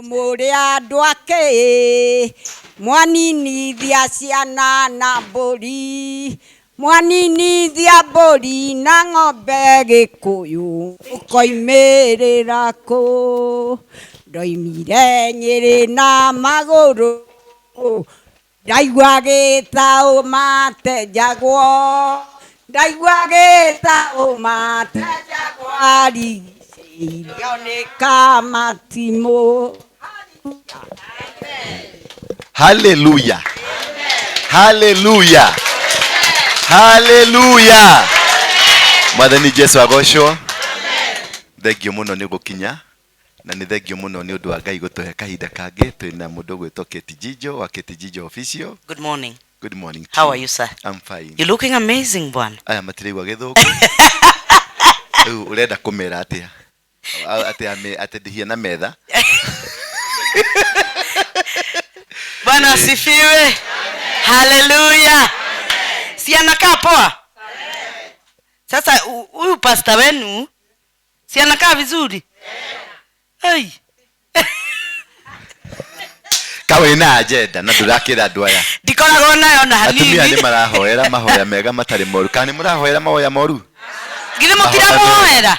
muri andu ake mwaninithia ciana na mburi mwaninithia mburi na ng'ombe gikuyu ukoimirira ku ndoimire Nyeri na maguru ndaigua gĩtaũ matejagwo ndaigua gĩtaũ matejagwo arigicĩirio nĩ kamatimu. Hallelujah. Hallelujah. Hallelujah. Mwathani Jesu agocwo. Thengio muno nĩ gũkinya na nĩ thengio muno nĩ ũndũ wa Ngai gũtũhe kahinda kangĩ twĩna mũndũ gwĩtwo Ketijijo wa Ketijijo official. Good morning. Good morning. How are you, sir? I'm fine. You're looking amazing, bwana. Aya matireigua gĩthũngũ. Rĩu ũrenda kũmera atĩa? Atĩ ndihia na metha. Bwana asifiwe. Hallelujah. Si anakaa poa? Sasa huyu pastor wenu si anakaa vizuri? Hey. Kawe na agenda na ndũrakĩra andũ aya. Ndikoragwo nayo na hanini. Atumia nĩ marahoera mahoya mega matarĩ moru. Kana nĩ mũrahoera mahoya moru? Githĩ mũtirahoera?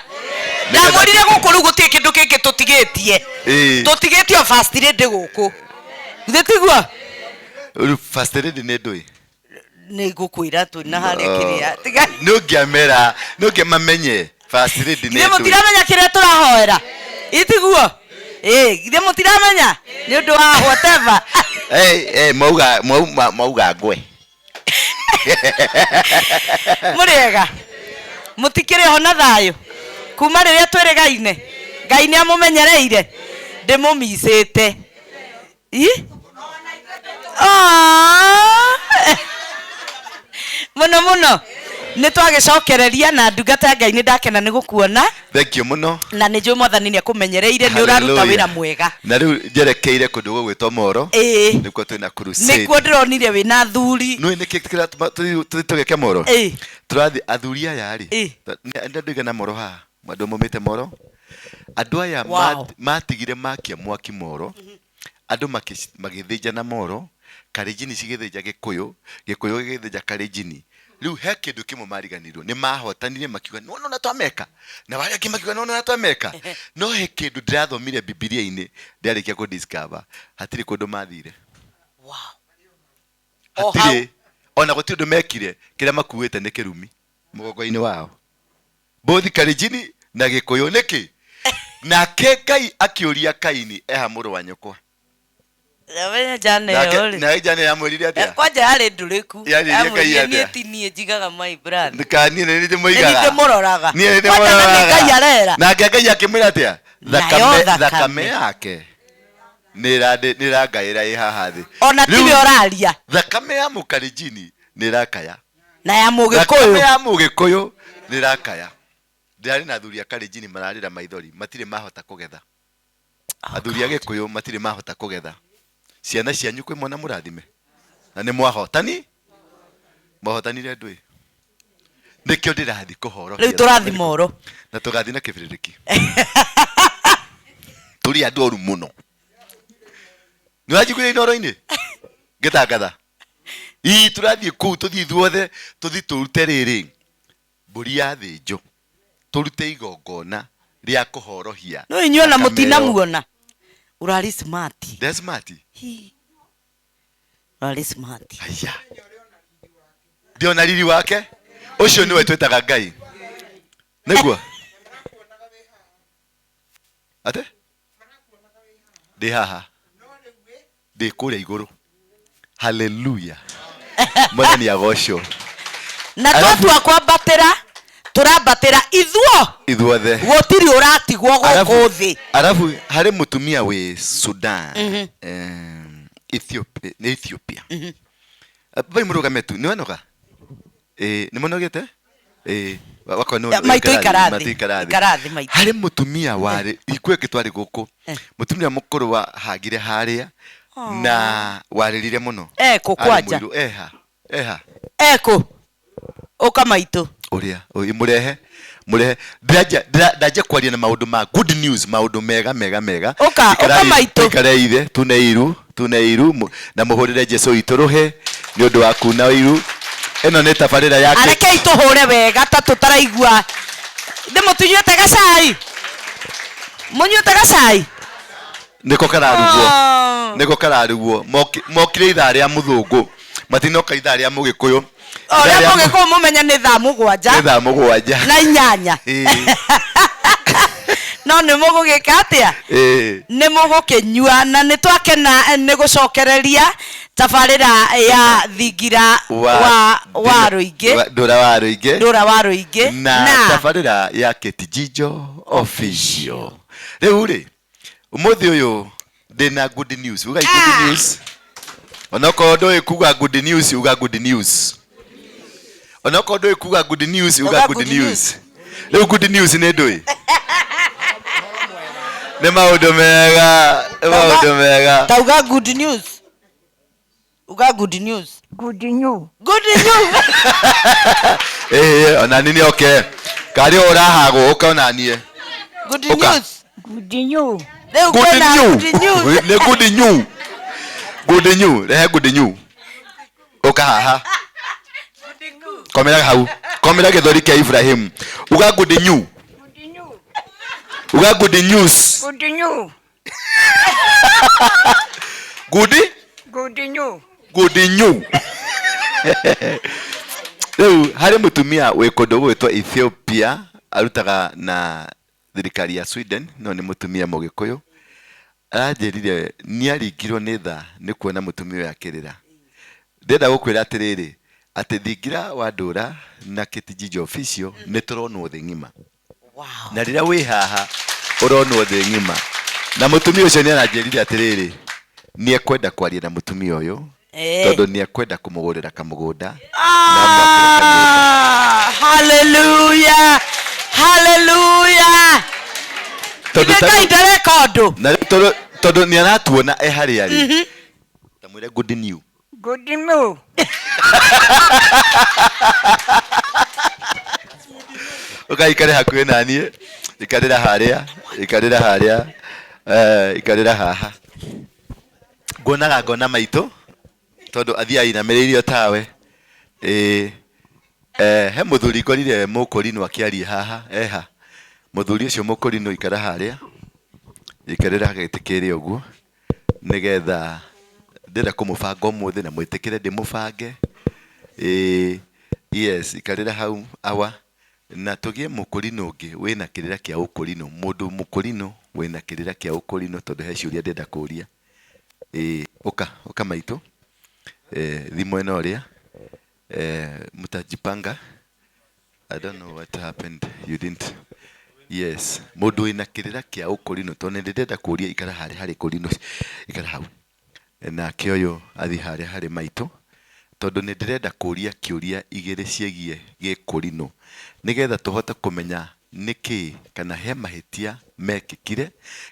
Ndamwĩrire gũkũ rĩu gũtirĩ kĩndũ kĩngĩ tũtigĩtie. Tũtigĩtio first lady gũkũ. Githĩ tigua? First lady nĩ ndũĩ? Nĩ gũkwĩra tu na harĩa kĩrĩa. Nũngĩamera, nũngĩmamenye first lady nĩ ndũĩ. Githĩ mũtiramenya kĩrĩa tũrahoera? Itiguo? Githĩ mũtiramenya? Nĩ ũndũ wa whatever. Mauga ngwe. Mũrĩega. Mũtikĩrĩ ho na thayũ. Kuma rĩrĩa twĩrĩgaine. Ngai nĩ amũmenyereire. Ndĩmũmicĩte. Mũno mũno. Nĩ twagĩcokereria na ndungata Ngai nĩ ndakena nĩ gũkuona. Thank you mũno. Na nĩ njũĩ Mwathani nĩ akũmenyereire nĩ ũraruta wĩra mwega. Na rĩu njerekeire kũndũ gũgwĩtwo Moro. Nĩkuo twĩna crusade. Nĩkuo ndĩronire wĩna thuri. Nĩ nĩkĩ tũgĩke Moro? Tũrathiĩ athuri aya rĩ. Andũ igana Moro haha. Andũ maumĩte Moro. Andũ aya matigire makia mwaki Moro. Andũ magĩthĩnjana Moro. Kalenjin cigĩthĩnja Gĩkũyũ. Gĩkũyũ gĩgĩthĩnja Kalenjin. Riu he kĩndũ kĩmwe mariganirwo nĩ mahotanire makiuga no na twameka na wale angĩ makiuga no na twameka no he kĩndũ ndĩrathomire Biblia-inĩ ndĩarĩkia ku discover hatirĩ kũndũ mathire. Wow. Hatirĩ ona gũtirĩ ũndũ mekire kĩrĩa makuĩte nĩ kĩrumi mũgongo-inĩ wao both Kalenjin na Gĩkũyũ nĩkĩ nake Ngai akĩũria Kaini eha mũrũ wa nyũkwa. Yawe jane yole. Na jane ya mwĩrire atĩa? Kwanja harĩ ndũrĩku. Niĩ tinie jigaga my brother. Ndikani nĩ ndĩmoigaga. Nĩ ndĩmũroraga. Niĩ ndĩmũroraga. Ngai arera. Na Ngai akĩmwĩra atĩa? Thakame yake. Nĩrangaĩra ĩ haha thĩ. Ona tiwe ũraria. Thakame ya Mũkalenjin nĩrakaya. Na ya Mũgĩkũyũ. Thakame ya Mũgĩkũyũ nĩrakaya. Ndĩrarĩ na athuri a Kalenjin mararĩra maithori matirĩ mahota kũgetha. Athuri a Gĩkũyũ matirĩ mahota kũgetha. Ciana cianyu kwĩ mwana mũrathime na nĩ mwahotanire ndũĩ nĩkĩo ndĩrathiĩ kũhorokia rĩu tũrathiĩ Moro na tũgathiĩ na kĩbĩrĩrĩki tũrĩ andũ oru mũno nĩwajiguire inoro-inĩ ngĩtangatha tũrathiĩ kũu tũthiĩ ithuothe tũthiĩ tũrute rĩrĩ mbũri ya thĩnjo tũrute igongona rĩa kũhorohia no inyuĩ ona mũtinamuona urari smart. That's smart. Urari smart. Aya. Ndio na riri wake. Ucio niwe twetaga Ngai. Nĩguo. Ate? Ndi haha. Ndi kũrĩa igũrũ. Hallelujah. Mwathani agocwo. Na twatua kwambatĩra tũrambatĩra ithuothe gũtirĩ ũratigwo gũkũ thĩ. Arabu harĩ mũtumia wĩ Sudan Ethiopia bai mũrũgame tu nĩwanoga nĩmonogete maitũ ikarathi harĩ mũtumia warĩ ikweke twarĩ gũkũ mũtumia mũkũrũ wa hagire harĩa na warĩrire mũno kwanja eha ũka maitũ ũrĩa mũrehe murehe ndaje kwaria na maundu ma good news, maundu mega oka maito kare ithe tuneiru na muhurire Jesu ituruhe ni undu wa kuna iru eno ne tabarira yake areke ituhure wega ta tutaraigua ndimo tunyuete gacai munyuete gacai niko kararuguo mokire ithaa ria muthungu matinoka ithaa ria mugikuyu oria mugikuyu mumenya ni thaa mugwanja na inyanya no nä må gå gä ka atä a nä må gå kä nyua na nä twakena nä gå cokereria tabarä ra ya Thingira wa Rå ingä na tabarä ra ya Contextual official rä u rä umuthi uyu ndina good news uga good news onako ndo ikuga good news uga good news onako ndo ikuga good news uga good news rä u good news nä ndui nä maundu mega tauga good news uga good news ona nini okay kari urahagwo ukaonanie good news rehe good news uka haha komera githori kia Ibrahim uga good news uga good news rĩu harĩ mũtumia wĩ kũndũ gwĩtwo Ethiopia arutaga na thirikari ya Sweden no nĩ mũtumia mũgĩkũyũ aranjĩrire nĩaringirwo nĩ tha nĩ kuona mũtumia ũyũ akĩrĩra ndĩrenda gũkwĩra atĩrĩrĩ atĩ Thingira wa Ndura na Contextual official nĩ tũronwo thĩ ng'ima na rĩrĩa wĩ haha ũronwo thĩ ng'ima na mũtumia ũcio nĩ aranjĩrire atĩrĩrĩ nĩekwenda kwaria na mũtumia ũyũ tondũ nĩekwenda kũmũgũrĩra kamũgũnda hallelujah tondũ nĩ aratuona harĩa arĩ tamwĩre good news ũkaikare hakuhĩ na niĩ ikarĩra haha ngona maitũ tondũ athiai na mĩrĩirio tawe he mũthuri ngorire mũkũrinũ akĩaria haha eha mũthuri ũcio mũkũrinũ ikara harĩa ikarĩra gĩtĩ kĩrĩa ũguo nĩgetha ndĩrenda kũmũbanga ũmũthĩ na mwĩtĩkĩre ndĩmũbange yes ikarĩra hau awa na tũgie mũkũrinũ ũngĩ wĩna kĩrĩra kĩa ũkũrinũ mũndũ mũkũrinũ wĩna kĩrĩra kĩa ũkũrinũ tondũ he ciũria ndĩrenda kũria ũka maitũ thimo ĩno ũrĩa mutajipanga I don't know what happened you didn't yes mũndũ wĩna kĩrĩra kĩa ũkũrinũ tondũ ndĩrenda kũria ikara harĩ kũrinũ ikara hau nake ũyũ athi harĩ maitũ tondũ nĩ ndĩrenda kũria kĩũria igĩrĩ ciĩgiĩ gĩkũrinũ nĩgetha tũhote kũmenya nĩkĩ kana he mahĩtia mekĩkire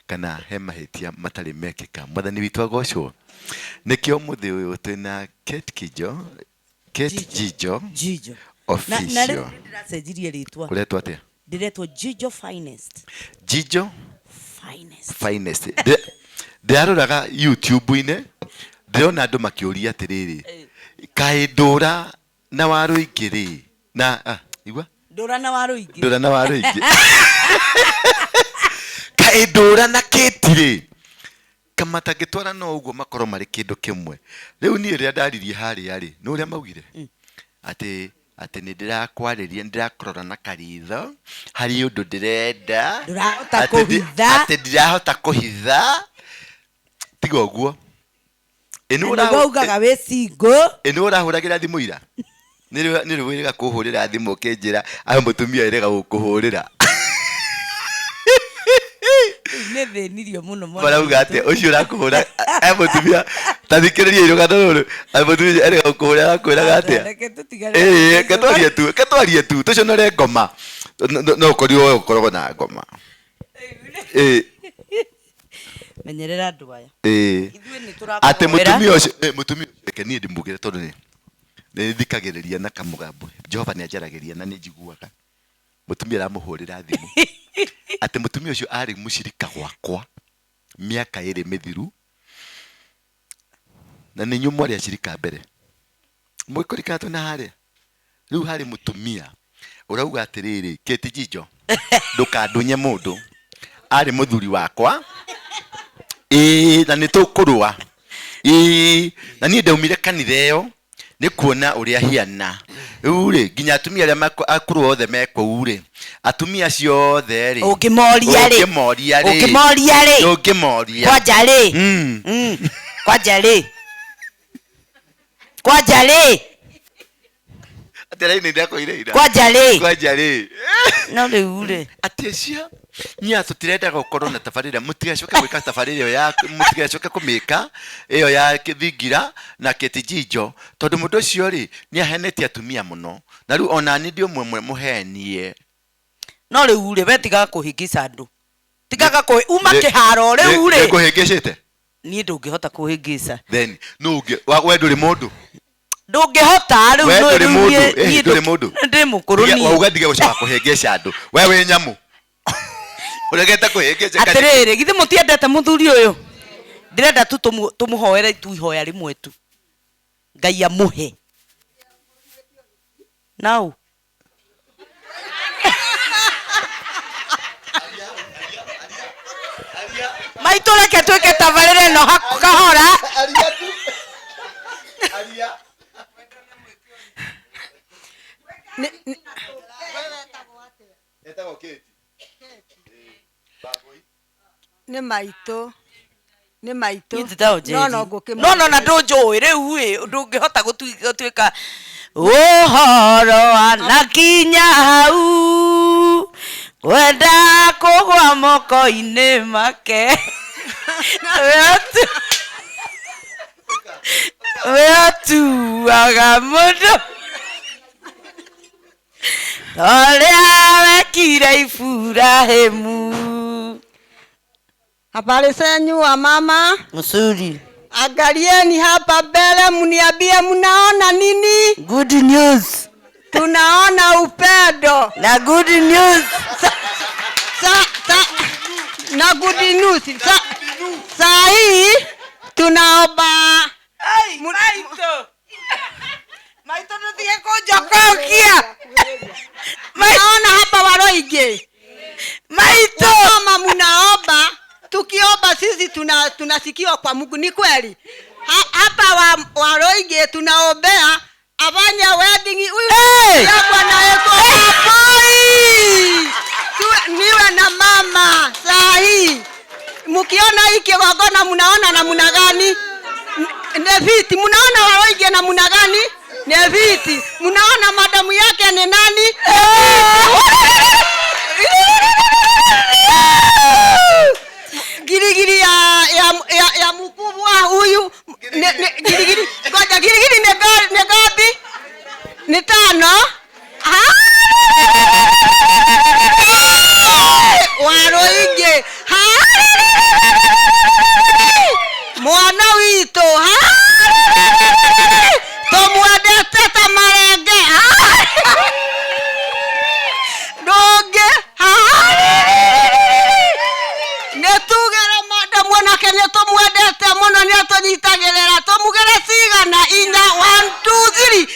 kana he mahĩtia matarĩ mekĩka mwathani witũ agocwo nĩkĩo mũthĩ ũyũ twĩna Contextual official ũretwo atĩa ndiretwo Jijo finest ndĩraroraga YouTube-inĩ ndĩrona andũ makĩũria atĩrĩrĩ kaĩ Ndura na wa Rå ingĩ rĩ na igua Ndura na wa Rå ingĩ kaĩ Ndura na Kĩti rĩ kamata ngĩtwara no ũguo makorwo marĩ kĩndũ kĩmwe rĩu niĩ rĩrĩa ndaririe harĩa rĩ nĩ ũrĩa maugire atĩ nĩ ndĩrakwarĩria ndĩrakũrora na karitho harĩ ũndũ ndĩrenda atĩ ndirahota kũhitha tiga ũguo ugaga wĩ single nĩ ũrahũragĩra thimũ ira nĩ rĩ wĩrĩga kũhũrĩra thimũ ũkĩnjĩra ayo mũtumia ĩrega gũkũhũrĩra nĩ thĩnirio mũno marauga atĩ ũcio ũrakũhũra ayo mũtumia tathikĩrĩria irũgano rũrũ ayo mũtumia ĩrega gũkũhũrĩra akwĩraga atĩa ketwarie tu tũconore ngoma no ũkorirwo ũkoragwo na ngoma menyerera andũ aya atĩ mũtumia ũcio reke niĩ ndĩmugĩre tondũ nĩ thikagĩrĩria na kamũgambo Jehova nĩ anjaragĩria na nĩ njiguaga mutumia aramuhurira thimu ati mutumia ucio ari mucirika gwakwa miaka iri mithiru na ni nyumwa ria cirika mbere muikurika tu na haria riu hari mutumia urauga atiriri keti jijo ndukandunye mundu ari muthuri wakwa na nitukurua na ni ndaumire kanitha iyo ni kuona uria hiana ure ginya atumia aria akuru othe meko ure atumia ciothe ri ukimoria ri kwaja ri atera ni ndako ira kwaja ri no ri atecia nya tutirenda gukorwo na tafarira mutigacoka gwika tafarira ya mutigacoka kumika iyo ya Thingira na Ketijijo tondu mundu cio ri ni ahenetie atumia muno na riu ona ni ndio mwemwe muhenie no riu ri betiga kuhingica andu tigaga ku uma kiharo riu ri kuhingicite ni ndungihota kuhingica then no we nduri mundu ndungihota riu no ni nduri mundu ndi mukuru ni wauga ndige gucoka kuhingica andu we nyamu uregeta kuhingica atiriri githi mutiendete muthuri uyu ndirenda tu tumuhoere tu ihoya rimwe tu Ngai amuhe now maituleke twike tabarire no kahora ni maito no na ndunjui riu ndungihota gutwika uhoro anakinya hau kwenda kugwa moko-ini make wetuaga mundu oria wekire Iburahĩmu. Habari zenyu wa mama? Mzuri. Angalieni hapa mbele mniambie mnaona nini? Good news. Tunaona upendo. Na good news. Na good news. Saa hii tunaomba Maito ndio kujokokia. Naona hapa Waroige. Maito mama mnaomba, tukiomba sisi tunasikiwa kwa Mungu, ni kweli. Hapa Waroige tunaombea afanye wedding huyu ya bwana yetu niwe na mama. Saa hii mkiona hii kigogona mnaona namna gani? Neviti mnaona Waroige namna gani? Neviti mnaona madamu yake ni nani? Girigiri ya mkubwa huyu girigiri ngoja girigiri ni gapi? Ni 5. Waroige mwana wito tomwendete ta marenge doge netugere madamu onake netomwendete muno netonyitagirira tomugere cigana 1 2 3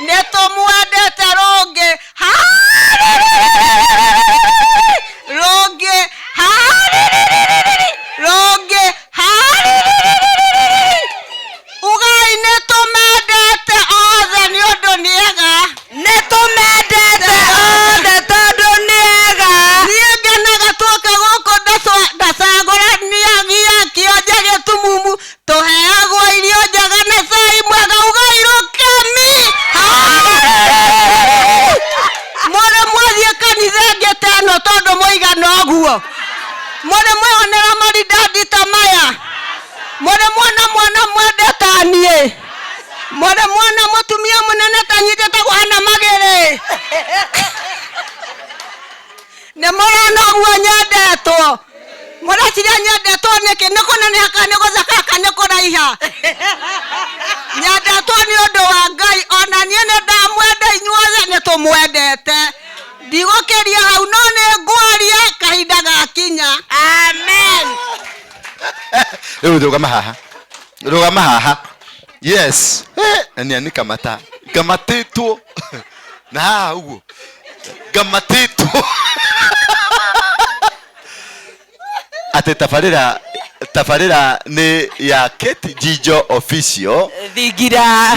netomwendete roge roge roge ugai netomwendete othe ni undu niega netomwendete othe tondu niega niengenaga twoke guku ndacagũrania gĩakĩo gĩtumumu tũheagwo irio njega na cai mwega ugai rũkemi mũrĩ mwathiĩ kanitha ĩngĩ ta ĩno tondũ mũigana ũguo mũrĩ mwĩonera maridadi ta maya mũrĩ mwana mwendete niĩ mũrĩ mwana mũtumia mũnene ta nyitĩte kũhana magĩrĩ nĩ mũrona ũguo nyendetwo mũreciria nyendetwo nĩkĩ nĩ kũneneha kana nĩ gũthaka kana nĩ kũraiha nyendetwo nĩ ũndũ wa Ngai ona niĩ nĩ ndamwenda inyuothe nĩ tũmwendete ndigũkĩria hau no nĩ ngwaria kahinda gakinya amen rũgama haha yes ni kamatĩtwo na haha ũguo ngamatĩtwo ate tabarĩra nĩ ya Kate Jijo official Thingira wa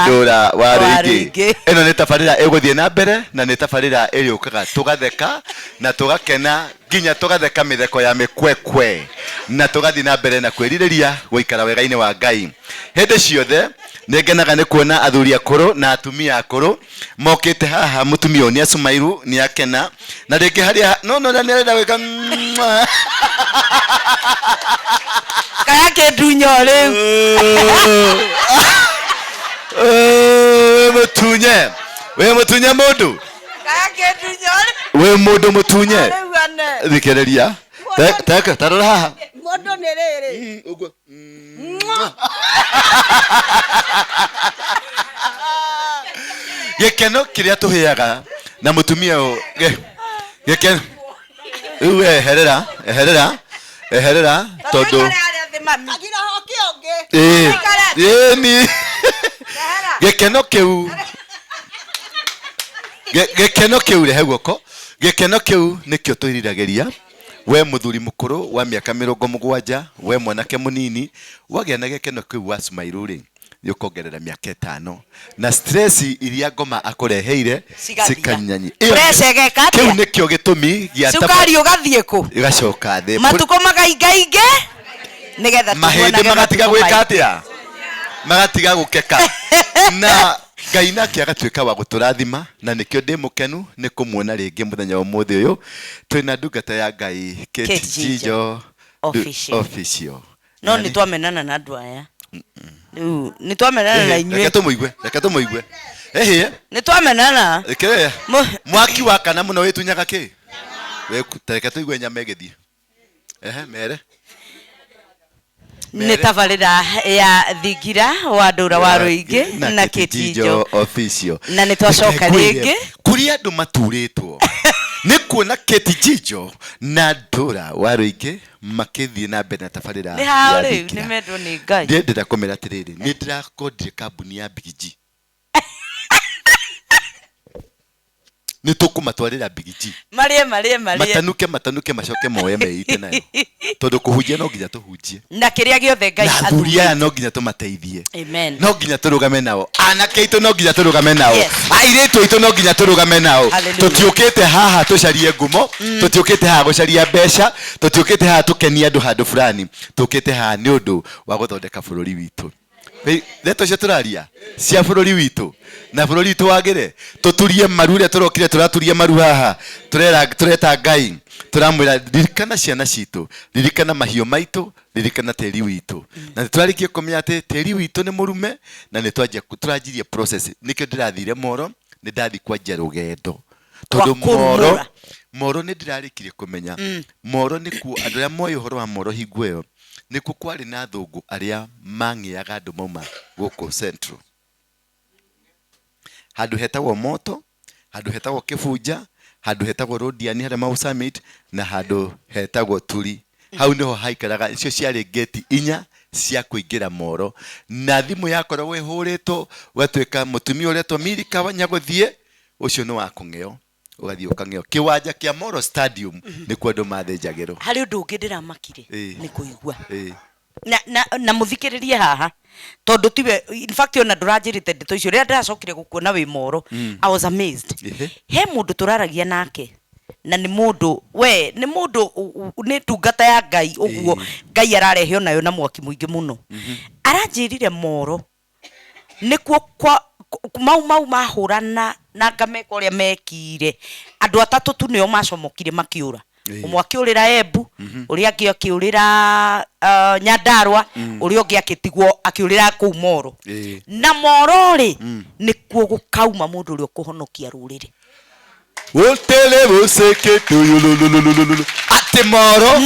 Ndura wa Ūrogi. Ĩno nĩ tabarĩra ĩgũthiĩ na mbere na nĩ tabarĩra ĩrĩũkaga tũgatheka na tũgakena nginya tũgatheka mĩtheko ya mĩkwekwe na tũgathiĩ na mbere na kwĩrirĩria gũikara wega-inĩ wa Ngai. Hĩndĩ ciothe nĩngenaga nĩ kuona athuri akũrũ na atumia akũrũ mokĩte haha. Mũtumia ũyũ nĩ acumairu nĩ akena na rĩngĩ harĩa no nĩ arenda gwĩka kaya kĩndunyo rĩu we mũtunye mũndũ kaya kĩndunyo we mũndũ mũtunye thikĩrĩria tarora haha mũndũ nĩ rĩrĩ ũguo gĩkeno kĩrĩa tũhĩaga na mũtumia ũyũ gĩkeno rĩu eherera tondũ gĩkeno kĩu rehe guoko gĩkeno kĩu nĩkĩo twĩriragĩria we mũthuri mũkũrũ wa mĩaka 70 we mwanake mũnini wagĩa na gĩkeno kĩu wa smile rĩ nĩũkongerera mĩaka 5 na stress iria ngoma akũreheire cikanyanyi kĩu nĩkĩo gĩtũmi gĩa cukari ũgathiĩ kũ igacoka thĩ matukũ magaingainge nĩgetha mahĩndĩ magatiga gwĩka atĩa magatiga gũkeka na Ngai nake agatuĩka wa gũtũrathima na nĩkĩo ndĩ mũkenu nĩ kũmuona rĩngĩ mũthenya wa ũmũthĩ ũyũ twĩna ndungata ya Ngai Kate Jijo official no nĩ twamenana na andũ aya nĩ twamenana na inyuĩ reke tũmũigue nĩ twamenana mwaki wa kana mũno wĩtunyaga kĩ reke tũigue nyama ĩgĩthiĩ mere nĩ tabarĩra ya Thingira wa Ndura wa Ūrogi na Kate Jijo official na nĩ twacoka rĩngĩ kũrĩa andũ maturĩtwo nĩ kuona Kate Jijo na Ndura wa Ūrogi makĩthiĩ na mbere na tabarĩra ya Thingira. Nĩ mendwo nĩ Ngai ndĩrenda kũmera atĩrĩrĩ nĩ ndĩrakondire kambuni ya Bigiji nĩ tũkũmatwarĩra Bigiji marĩe matanuke macoke moye meite nayo tondũ kũhunjia no nginya tũhunjie na kĩrĩa gĩothe Ngai athuri aya no nginya tũmateithie amen no nginya tũrũgame nao anake aitũ no nginya tũrũgame nao airĩtu aitũ no nginya tũrũgame nao tũtiũkĩte haha tũcarie ngumo tũtiũkĩte haha gũcaria mbeca tũtiũkĩte haha tũkenia andũ handũ fulani tũkĩte haha nĩ ũndũ wa gũthondeka bũrũri witũ ndeto cia tũraria cia bũrũri witũ na bũrũri witũ wagĩre tũturie maru ũrĩa tũrokire tũraturia maru haha tũreta Ngai tũramwĩra ririkana ciana citũ ririkana mahiũ maitũ ririkana tĩri witũ na nĩtũrarĩkia kũmenya atĩ tĩri witũ nĩ mũrume na nĩtũranjirie process nĩkĩo ndĩrathire Moro nĩ ndathi kwanjia rũgendo tondũ Moro nĩ ndĩrarĩkirie kũmenya Moro nĩkuo andũ arĩa moĩ ũhoro wa Moro hingo ĩyo nĩkuo kwarĩ na thũngũ arĩa mang'ĩaga andũ mauma gũkũ Central handũ hetagwo Moto handũ hetagwo Kĩbunja handũ hetagwo Rodiani harĩa Mau Summit na handũ hetagwo Turi hau niho haikaraga icio ciarĩ gate 4 cia kũingĩra Moro na thimũ yakoragwo ĩhũrĩtwo ũgatuĩka mũtumia ũretwo Milika Wanyagũthiĩ ũcio nĩ wa kũng'eo ũgathiĩ ũkang'eo kĩwanja kĩa Moro Stadium nĩkuo andũ mathĩnjagĩrwo harĩ ũndũ ũngĩ ndĩramakire nĩ kũigua na mũthikĩrĩrie haha tondũ tiwe in fact ona ndũranjĩrĩte ndeto icio rĩrĩa ndĩracokire gũkuona wĩ Moro I was amazed he mũndũ tũraragia nake na nĩ mũndũ nĩ tungata ya Ngai ũguo Ngai ararehe onayo na mwaki mũingĩ mũno aranjĩrire Moro nĩkuo mau mahũrana na ngameka ũrĩa mekire andũ atatũ tu nĩo macomokire makĩũra ũmwe akĩũrĩra Embu ũrĩa angĩ akĩũrĩra Nyandarua ũrĩa ũngĩ akĩtigwo akĩũrĩra kũu Moro na Moro rĩ nĩkuo gũkauma mũndũ ũrĩa ũkũhonokia rũrĩrĩ Wotele woseke tuyulululululu ati Moro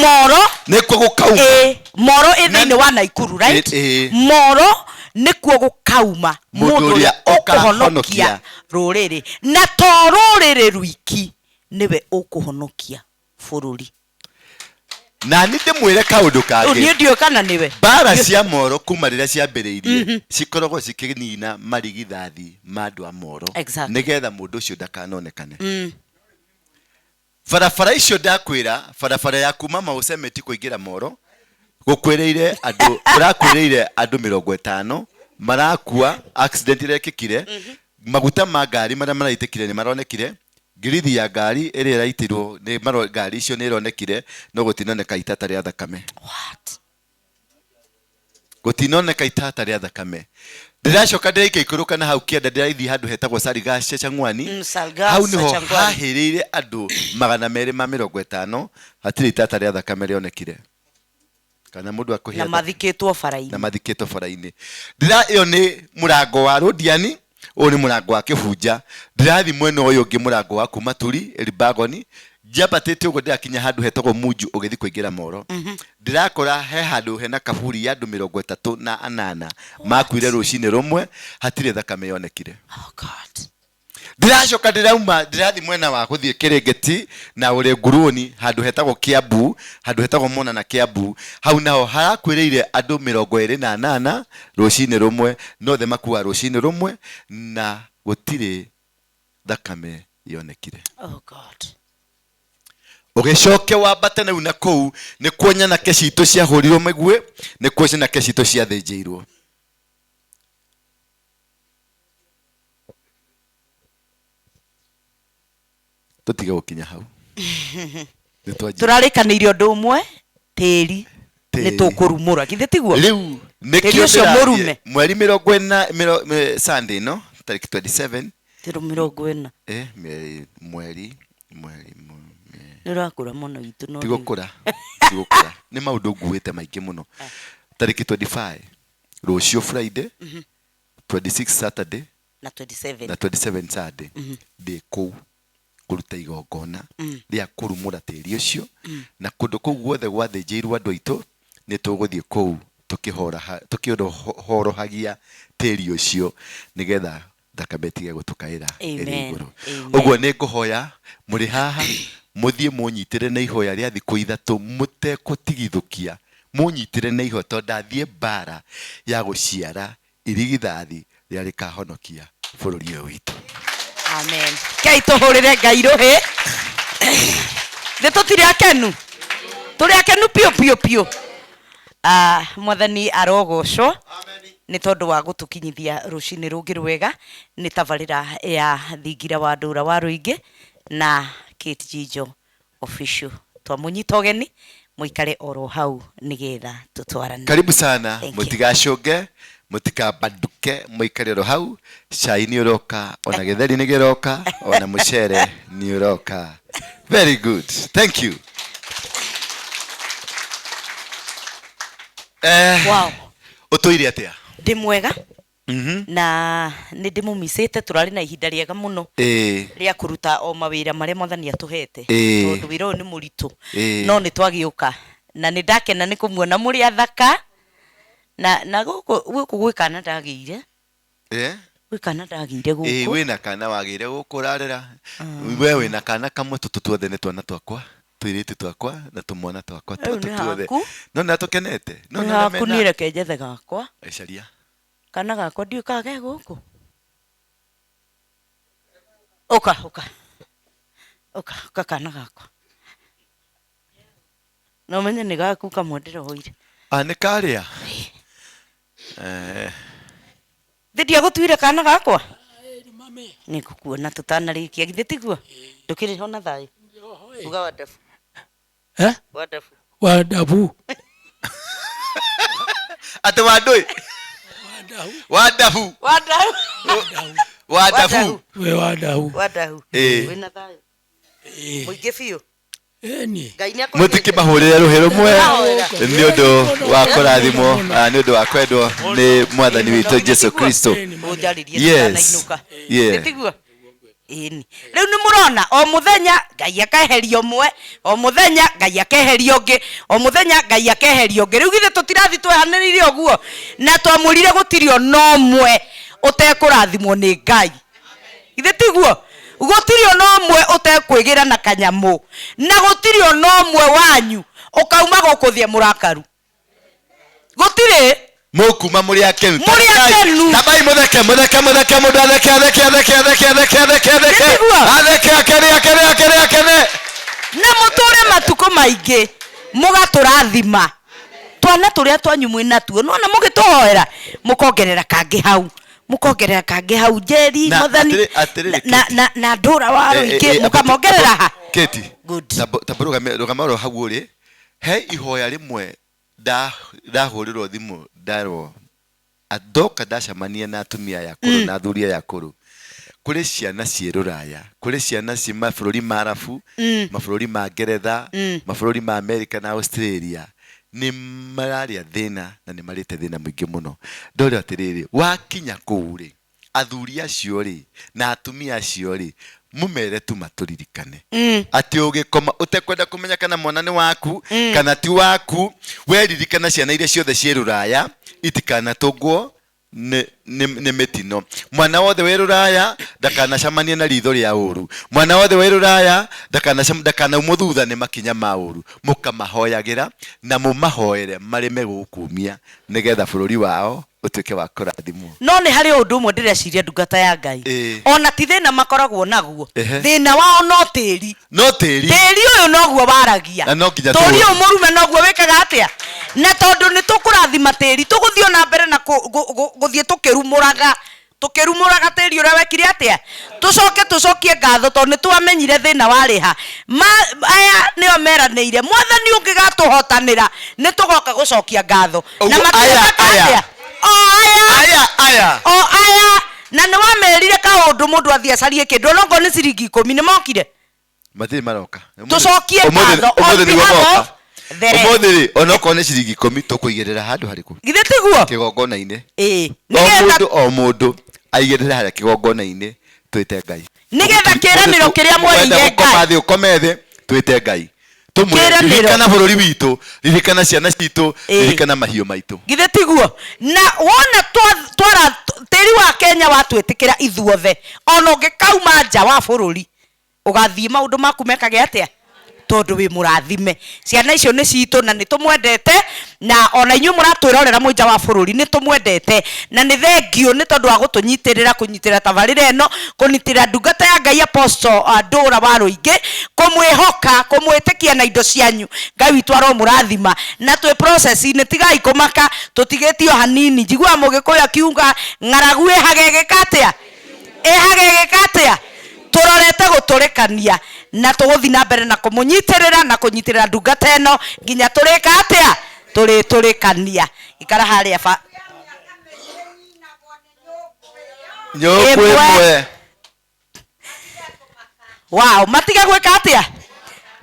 nĩkuo gũkauma Moro ĩthĩinĩ wa Naikuru right Moro nikuo gukauma mundu uria ukuhonokia ruriri na to ruriri rwiki niwe ukuhonokia bururi. Na nĩ ndĩmwĩre kaũndũ kangĩ. Niĩ ndiũ kana nĩwe. Mbara cia Moro kuma rĩrĩa ciambĩrĩirie cikoragwo cikĩnina marigithathi ma andũ a Moro nĩgetha mũndũ ũcio ndakanonekane. Barabara icio ndakwĩra, barabara ya kuma Mausemeti kũingĩra Moro gũkwĩrĩire andũ 50 marakua, accident ĩrekĩkire, maguta ma ngari marĩa maraitikire nĩ maronekire, ngirithi ya ngari ĩrĩa ĩraitirwo nĩ ngari icio nĩ ironekire, no gũtinoneka itata rĩa thakame. What? Gũtinoneka itata rĩa thakame. Ndĩracoka ndĩraikũrũka na hau kĩanda ndĩraithi handũ hetagwo Sarigasha Chang'wani. Hau nĩho hahĩrĩire andũ 250 hatirĩ itata rĩa thakame rĩonekire. Kana mũndũ akũhĩa na mathikĩtwo bara-inĩ. Ĩyo nĩ mũrango wa Rodiani, ũyũ nĩ mũrango wa Kĩbunja. Ndĩrathi mwena ũyũ ũngĩ mũrango wa kuma Turi Elibagoni, njambatĩte ũguo ndĩrakinya handũ hetagwo Munju ũgĩthiĩ kũingĩra Moro. Ndĩrakora he handũ hena kaburi ya andũ 38 makuire rũcinĩ rũmwe, hatirĩ thakame yonekire. Oh God. Ndĩracoka ndĩrathi mwena wa gũthiĩ Kĩrĩngĩti na ũrĩ Nguruni, handũ hetagwo Kĩambu, handũ hetagwo Mona na Kĩambu. Hau naho harakwĩrĩire andũ 28 rũcinĩ rũmwe, nothe makua rũcinĩ rũmwe na gũtirĩ thakame yonekire. Oh God. Ũgĩcoke wambate na kũu nĩ kuonya na keci itũ ciahũrirwo mĩguĩ, nĩ kuonya na keci itũ ciathĩnjĩirwo. Tũtige gũkinya hau. Tũrarĩkanĩire ũndũ ũmwe, tĩri nĩ tũkũrumũra githĩ tiguo? Rĩu nĩkĩo ndĩrathiĩ mweri 40 Sunday no tarĩki 27 40 mweri nĩũrakũra mũno itũ no tigũkũra nĩ maũndũ nguĩte maingĩ mũno. Tarĩki 25 rũciũ Friday, 26 Saturday na 27 Sunday ndĩ kũu kũruta igongona rĩa kũrumũra tĩri ũcio, na kũndũ kũu guothe gwathĩnjĩirwo andũ aitũ nĩ tũgũthiĩ kũu tũkĩhorohagia tĩri ũcio nĩgetha thakame ĩtige gũtũkaĩra ĩrĩ igũrũ. Ũguo nĩ ngũhoya mũrĩ haha mũthiĩ mũnyitĩre na ihoya rĩa thikũ 3 mũtegũtigithũkia, mũnyitĩre na ihoya tondũ ndathiĩ mbara ya gũciara irigithathi rĩrĩa rĩkahonokia bũrũri ũyũ witũ. Amen. Kei tũhũrĩre Ngai rũhĩ. Nĩ tũtirĩ akenu. Tũrĩ akenu piũ. Mwathani arogocwo nĩ tondũ wa gũtũkinyithia rũcinĩ rũngĩ rwega. Nĩ tabarĩra ya Thingira wa Ndura wa Rũingĩ na Kate Jijo official. Twamũnyita ũgeni mũikare oro hau nĩgetha tũtwarane. Karibu sana, mũtigacũnge, mũtikabanduke, mũikare oro hau. Cai nĩ ũroka, ona gĩtheri nĩ gĩroka, ona mũcere nĩ ũroka. Very good. Thank you. Wow. Ũtũire atĩa? Ndĩ mwega. Na nĩ ndĩmũmicĩte, tũrarĩ na ihinda rĩega mũno rĩa kũruta o mawĩra marĩa Mwathani atũhete, tondũ wĩra ũyũ nĩ mũritũ, no nĩ twagĩũka na nĩ ndakena nĩ kũmuona mũrĩ athaka na gũkũ gwĩ kana ndagĩire. Gwĩ kana ndagĩire gũkũ. Wĩna kana wagĩire gũkũ ũrarera. We wĩna kana kamwe, tũtũ tuothe nĩ twana twakwa, tũirĩtu twakwa na tũmwana twakwa, tũtũ tuothe no nĩ atũkenete. No nĩ niĩ reke njethe gakwa. Aicaria Kana gakwa ndiũ kage gũkũ. Ũka kana gakwa. No menye nĩ gaku kamwe ndĩroire. Nĩ karĩa. Ndia gũtuire kana gakwa. Nĩ ngũkuona tũtanarĩkia githĩ tiguo? Ndũkĩrĩ ho na thayũ. Uga wadafu. Wadafu. Ate wadoi. Wadafu. We wadafu. Wĩna thayũ. Mũingĩ biũ. Mũtikĩmahũrĩre rũhĩ rũmwe nĩ ũndũ wa kũrathimwo, nĩ ũndũ wa kwendwo nĩ Mwathani witũ Jesu Kristo. Yes. ini riu ni murona o muthenya Ngai akaheria umwe o muthenya Ngai akaheria ungi o muthenya Ngai akaheria ungi riu githe tutirathi twehanirire oguo na twamurire gutirio no mwe utekurathimwo ni Ngai githe tiguo gutirio no mwe utekwigira na kanyamu na gutirio no mwe wanyu ukauma gukuthie murakaru gutire mukuma muri akenu tabai mutheke mundu atheke na muture matuko maingi mugaturathima twana turia twanyu mwina tuo nona mugituhoera mukongerera kangi hau Jeri Muthani na Ndura wa Ūrogi mukamongerera ha Keti taburugamero hau uri he ihoya rimwe ndahurirwo thimu ndarwo adoka ndacamania na atumia yakuru na athuria yakuru kuri ciana ciiruraya kuri ciana ci mabũrũri ma Arabu mabũrũri ma Ngeretha mabũrũri ma America na Australia ni mararia thina na ni marite thina mwingi muno ndore atiriri wakinya kuuri athuria acio ri na atumia acio ri mumere tu maturirikane ati ugikoma utekwenda kumenya kana mwana ni waku kana ti waku weririkana ciana iria ciothe ciiruraya itikana tugwo ne metino mwana wothe weruraya ndakana camania na ritho ria uru mwana wothe weruraya ndakana umuthutha ni makinya ma uru mukamahoyagira na mumahoere marime gukumia nigetha bururi wao utuke wa kurathimwo no ni hari undu umwe ndireciria ndungata ya Ngai ona ti thina makoragwo naguo thina wao no tiri uyu noguo baragia tori umurume noguo wikaga atia na tondu ni tukurathima tiri tuguthio na mbere na guthie tukirumuraga tiri uria wekire atia tucokie ngatho tondu ni twamenyire thina wariha aya nio meraniire mwathani ungigatuhotanira ni tugoka gucokia ngatho na matia aya na ni wamerire ka undu mundu athia carie kindu ongo ni ciringi 10 ni mokire matiri maroka tucokie ngatho umuthiri onoko ni ciringi 10 tukuigirira handu hariku githe tiguo kigongona-ini o mundu aigirira haria kigongona-ini twite Ngai nigetha kiraniro kiria mweririe Ngai ukomethe twite Ngai ririkana bururi witu ririkana ciana citu ririkana mahiu maitu githe tiguo na wona twara tiri wa Kenya watwetikira ithuothe ona ungikauma nja wa bururi ugathie maundu maku mekage atia tondu wi murathime ciana icio ni citu na ni tumwendete na ona inyu muratwirorera mwija wa bururi ni tumwendete na ni thengio ni tondu wa kunyitira tabarira eno kunitira ndungata ya Ngai Apostle Ndura wa Ūrogi kumwihoka kumwitikia na indo cianyu Ngai witu aro murathima na twi process ni tigai kumaka tutigitio hanini njigua mugikuyu akiunga ng'aragu ehagegekatia turorete guturikania na tuguthi na mbere na kunyitirira ndungata eno nginya turika atia turikania ikara haria fa nyokwe wow matiga gwika atia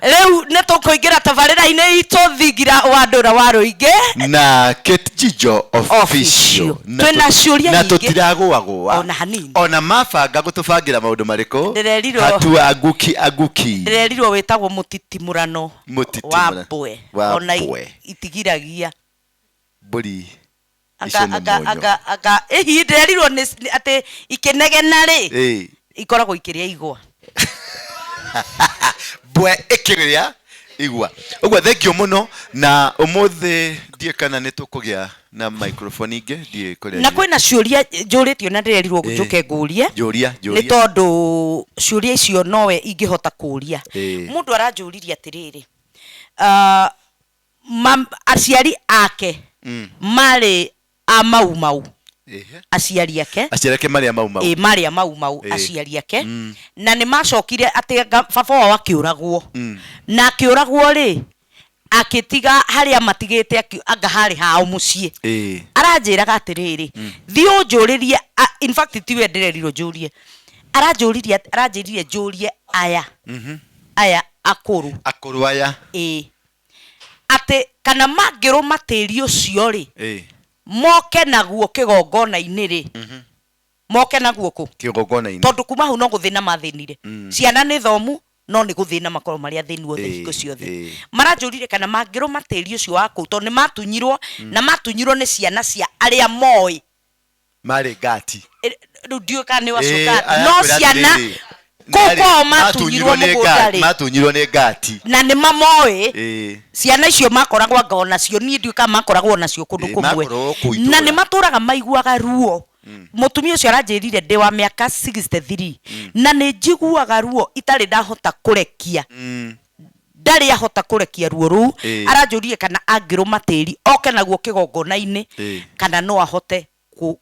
riu ne tukuingira tabarira-ini itu Thingira wa Ndura wa Ūrogi na Ketjijo official twina ciuria na tutiragwa ona hanini ona mabanga gutubangira maundu mariku hatu aguki ndirerirwo witagwo mutitimurano wa mbwe ona itigiragia mburi aga ehi ndirerirwo ni ati ikinegena ri ikoragwo ikiria igwa bwe ikiria igwa ogwa thengio muno na umuthi die kana nitukugia na microphone inge die kore na kwina ciuria njuritio na ndirerirwo gujuke ngurie ni tondu ciuria icio nowe ingihota kuria mundu aranjuriria atiriri aciari ake mari mau aciari ake maria mau aciari ake na ni macokire ati baba wao akiuragwo na akiuragwo ri akitiga haria matigite anga hari hao mucie aranjiraga atiriri thio njuririe in fact tiwe ndirerirwo njurie aranjiririe njurie aya akuru aya ati kana mangiruma tiri ucio ri moke naguo kigongona-ini ri moke naguo ku kigogona-ini tondu kuma hu no guthina mathinire ciana ni thomu no ni guthina makoro maria thini wothe hingo ciothe maranjurire kana mangiro materi ucio wa ku tondu matunyirwo na matunyirwo ni ciana cia aria moi mari ngati ndio kana wacoka no ciana koko matunyirwo ni ngati na ni mamoi ciana icio makoragwo ngona cio ni ndio kama makoragwo nacio kundu kumwe na ni maturaga maiguaga ruo mutumia ucio aranjirire ndi wa miaka 63 na ni njiguaga ruo itari ndahota kurekia ndari ahota kurekia ruo ru aranjurire kana angiro materi oke naguo kigongona-ini kana no ahote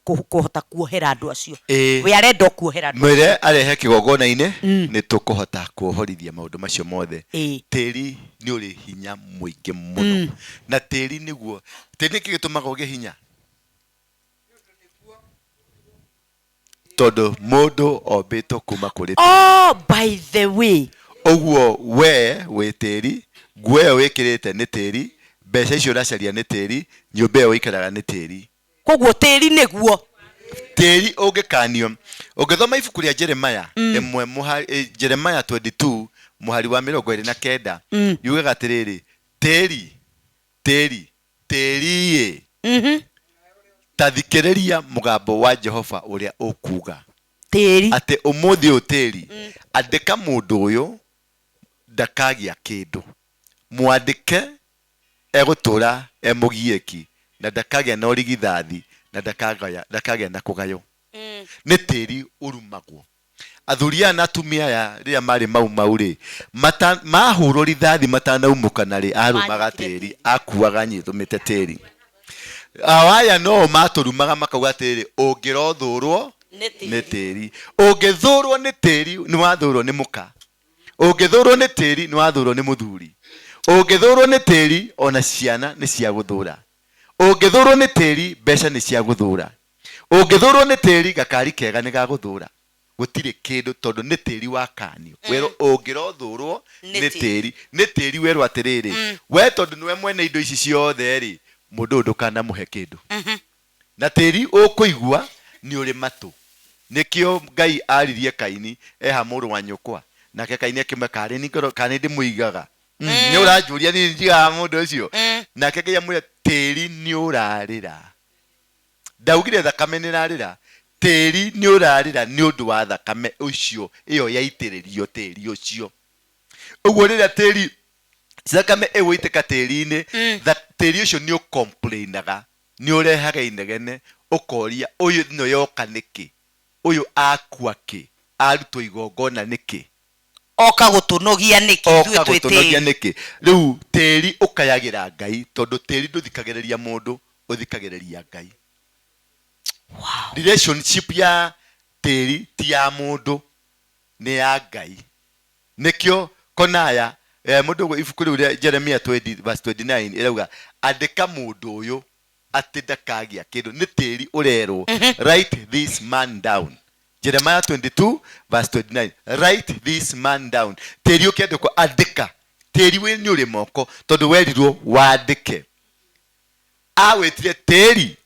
kuhota kuohera andu acio we arenda kuohera andu mwire arehe kigongona-ini ni tukuhota kuohorithia maundu macio mothe teri ni uri hinya muingi muno na teri niguo teri kigitumaga uge hinya todo modo obeto kuma kuri by the way oguo we teri gwe wikirite ni teri mbeca icio racaria ni teri nyumba yo ikaraga ni teri koguo teri niguo teri ungikanio ungithoma ibuku ria Jeremiah Jeremiah 22 muhari wa 29 yugaga atiriri teri tathikiriria mugambo wa Jehova uria ukuga teri ate umuthi uteri andika mundu uyu ndakagia kindu mwandike egutura emugieki na ndakagia na origithathi na ndakagia na kugayo ni teri urumagwo athuria na atumia ya ria mari mauri mahurwo rithathi matanaumuka nari arumaga teri akuaga nyitumite teri awaya no maturumaga makauga teri ungirothurwo ni teri ungithurwo ni teri ni wathurwo ni muka ungithurwo ni teri ni wathurwo ni muthuri ungithurwo ni teri ona ciana ni cia guthura ungithurwo ni teri mbeca ni cia guthura ungithurwo ni teri gakari kega ni gaguthura gutire kindu tondu ni teri wa kanio wero ungirothurwo ni teri wero atiriri we tondu niwe mwene indo ici ciothe ri mundu ndukana muhe kindu na teri ukuigua ni uri matu nikio Ngai aririe Kaini eha muru wa nyukwa nake Kaini akimekare ni ngoro kane ndimuigaga ni urajuria ni njiga mundu ucio nake Ngai amwira teri ni urarira ndaugire thakame ni rarira teri ni urarira ni undu wa thakame ucio iyo yaitiririo teri ucio uguo rira teri thakame ewitika teri-ini teri ucio ni ucomplainaga ni urehaga inegene ukoria uyu no yoka niki uyu akua ki arutwo igongona niki oka gutunogia niki riu teri ukayagira Ngai tondu teri nduthikagiriria mundu uthikagiriria Ngai relationship ya teri ti ya mundu ni ya Ngai nikio konaya mundu ibuku riu Jeremiah 20:29 irauga andika mundu uyu ati ndakagia kindu ni teri urerwo write this man down Jeremiah 22:29 write this man down teri ukendeko andika teri we ni uri moko tondu werirwo wandike awetire teri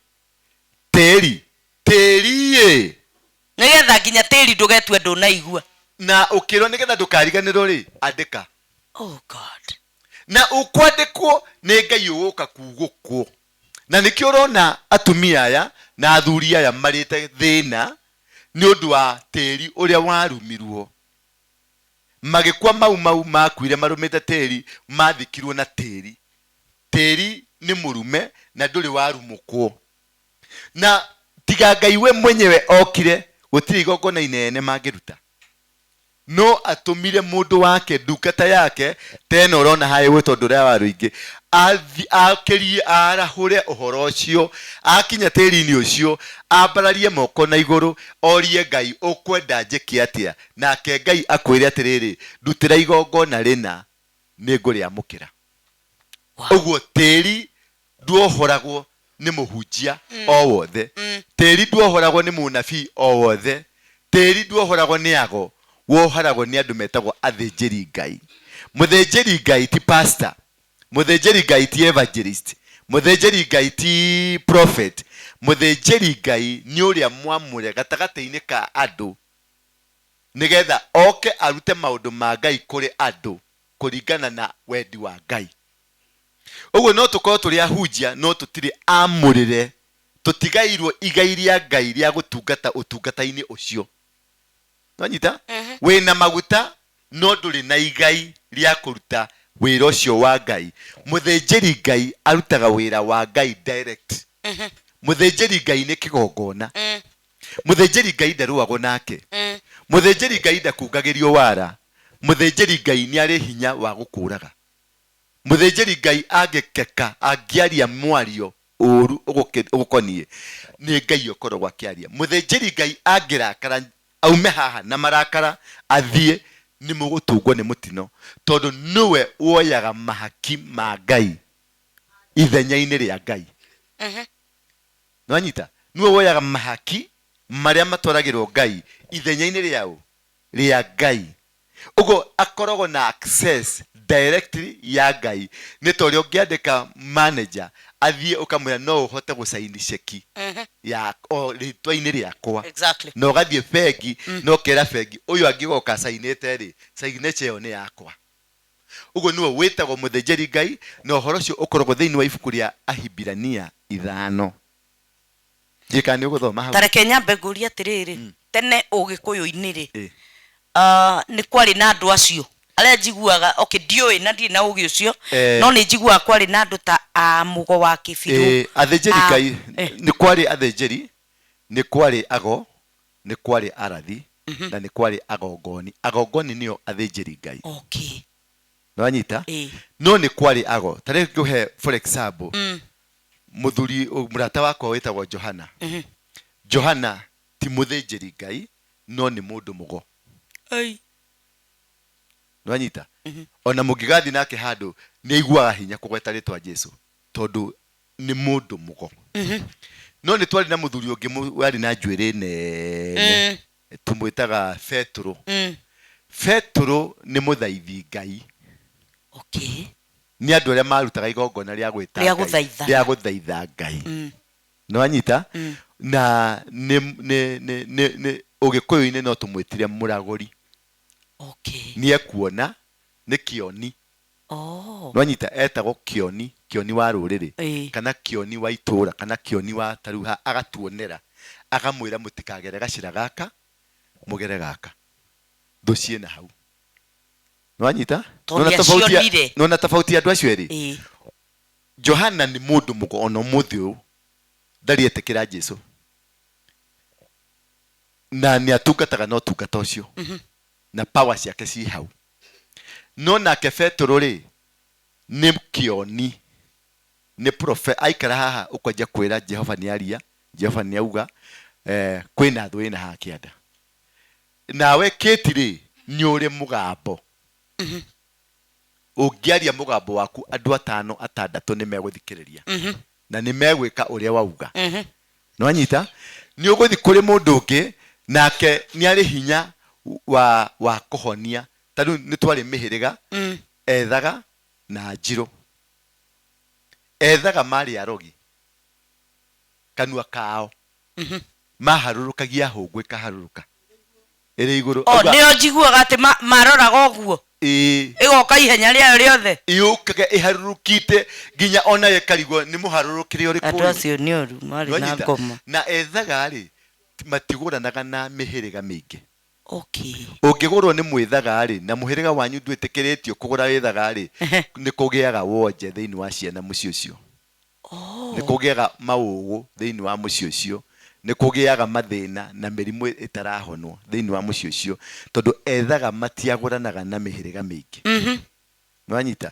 nigetha nginya teri ndugetwe ndunaigua na ukirwo nigetha ndukariganirwo ri andika oh God na ukwandikwo ni Ngai uguka kugukwo na nikio urona atumia aya na athuri aya marite thina ni undu wa teri uria warumirwo magikwa mau makwire marumite teri mathikirwo na teri ni murume na nduri warumukwo na tiga Ngai we mwenyewe okire gutiri igongona inene mangiruta no atumire mundu wake ndungata yake tena urona haye we tondu ria waruingi akirie arahure uhoro ucio akinya teri-ini ucio ambararie moko na iguru orie Ngai ukwenda njike atia nake Ngai akwire atiriri ndutira igongona rina ni nguriamukira uguo teri nduohoragwo ni muhunjia o wothe teri nduohoragwo ni munabii o wothe teri nduohoragwo ni ago woharagwo ni andu metagwo athinjiri Ngai muthinjiri Ngai ti pastor muthinjiri Ngai ti evangelist Mũthĩnjĩri Ngai ti prophet. Mũthĩnjĩri Ngai nĩ ũrĩa mwamũre gatagatĩ-inĩ ka andũ nigetha oke arute maũndũ ma Ngai kũrĩ andũ kũringana na wendi wa Ngai. Ũguo no tũkorwo tũrĩ ahunjia no tũtirĩ amũrĩre, tũtigairwo igai rĩa Ngai rĩa gũtungata ũtungata-inĩ ũcio. Nĩwanyita? Wĩna maguta no ndũrĩ na igai rĩa kũruta wĩra ũcio wa Ngai. Mũthĩnjĩri Ngai arutaga wĩra wa Ngai direct. Mũthĩnjĩri Ngai nĩ kĩgongona. Mũthĩnjĩri Ngai ndarũagwo nake. Mũthĩnjĩri Ngai ndakungagĩrio wara. Mũthĩnjĩri Ngai nĩ arĩ hinya wa gũkũraga. Mũthĩnjĩri Ngai angĩkeka angĩaria mwario ũru ũgũkoniĩ nĩ Ngai ũkoragwo akĩaria. Mũthĩnjĩri Ngai angĩrakara aume haha na marakara athiĩ nĩ mũgũtungwo nĩ mũtino, tondũ nĩwe woyaga mahaki ma Ngai ithenya-inĩ rĩa Ngai. Nĩwanyita? Nĩwe woyaga mahaki marĩa matwaragĩrwo Ngai ithenya-inĩ rĩao rĩa Ngai. Ũguo akoragwo na access directly ya Ngai. Nĩ tondũ ũngĩandĩka manager athiĩ ũkamwĩra no ũhote gũcaini ceki ya rĩtwa-inĩ rĩakwa. No ũgathiĩ bengi no kera bengi ũyũ angĩgoka cainĩte rĩ, signature ĩyo nĩ yakwa. Ũguo nĩwe wĩtagwo mũthĩnjĩri Ngai, na ũhoro ũcio ũkoragwo thĩinĩ wa ibuku rĩa Ahibirania 5. Njĩka nĩ ũgũthoma hau. Tareke nyambe ngũria atĩrĩrĩ, tene Ũgĩkũyũ-inĩ rĩ, nĩ kwarĩ na andũ acio arĩa njiguaga, ndiũĩ na ndirĩ na ũgĩ ũcio, no nĩ njiguaga kwarĩ na andũ ta mũgo wa kĩbirũ. Athĩnjĩri Ngai nĩ kwarĩ athĩnjĩri, nĩ kwarĩ ago, nĩ kwarĩ arathi, na nĩ kwarĩ agongoni. Agongoni nĩo athĩnjĩri Ngai. Okay. Nĩwanyita? No nĩ kwarĩ ago. Ta rĩu ngũhe for example, mũthuri mũrata wakwa wĩtagwo Johana. Johana ti mũthĩnjĩri Ngai, no nĩ mũndũ mũgo. Nĩwanyita? Ona mũngĩgathiĩ nake handũ nĩ aiguaga hinya kũgweta rĩtwa Jesũ, tondũ nĩ mũndũ mũgo. No nĩ twarĩ na mũthuri ũngĩ warĩ na njuĩrĩ nene, tũmwĩtaga Petro. Petro nĩ mũthaithi Ngai. Okay. Nĩ andũ arĩa marutaga igongona rĩa gũthaitha Ngai. Nĩwanyita? Na nĩ Ũgĩkũyũ-inĩ no tũmwĩtire mũragũri. Okay. Nĩ ekuona nĩ kĩoni. Nĩwanyita? Etagwo kĩoni, kĩoni wa rũrĩrĩ, kana kĩoni wa itũũra, kana kĩoni wa taruha, agatuonera, akamwĩra mũtikagere gacĩra gaka, mũgere gaka. Thũ ciĩna hau. Nĩwanyita? Nona tofauti andũ acio erĩ. Johana nĩ mũndũ mũgo ona ũmũthĩ ũyũ ndarĩ etĩkĩra Jesũ, na nĩ atungataga na ũtungata ũcio na power ciake ci hau. No nake Petro rĩ nĩ kĩoni, nĩ prophet. Aikara haha ũkwanjia kwĩra Jehova nĩ aria, Jehova nĩ auga, kwĩna thũ ĩna haha kĩanda. Nawe Kĩti rĩ nĩ ũrĩ mũgambo. Ũngĩaria mũgambo waku andũ 5 6 nĩ megũthikĩrĩria na nĩ megwĩka ũrĩa wauga. Nĩwanyita? Nĩ ũgũthiĩ kũrĩ mũndũ ũngĩ nake nĩ arĩ hinya wa kũhonia. Ta rĩu nĩ twarĩ mĩhĩrĩga, Ethaga na Njirũ. Ethaga marĩ arogi, kanua kao maharũrũkagia hũngũ ĩkaharũrũka ĩrĩ igũrũ. Nĩo njiguaga atĩ maroraga ũguo ĩgoka ihenya rĩayo rĩothe, yũkaga ĩharũrũkĩte nginya ona ĩkarigwo nĩ mũharũrũkĩre ũrĩkũ. Andũ acio nĩ oru marĩ na ngoma. Na Ethaga rĩ matigũranaga na mĩhĩrĩga mĩingĩ. Okay. Ũngĩgũrwo nĩ mwĩthaga rĩ na mũhĩrĩga wanyu ndwĩtĩkĩrĩtio kũgũra wĩthaga rĩ, nĩ kũgĩaga wonje thĩinĩ wa ciana mũciĩ ũcio. Nĩ kũgĩaga maũgũ thĩinĩ wa mũciĩ ũcio, nĩ kũgĩaga mathĩna na mĩrimũ ĩtarahonwo thĩinĩ wa mũciĩ ũcio, tondũ Ethaga matiagũranaga na mĩhĩrĩga mĩingĩ. Nĩwanyita?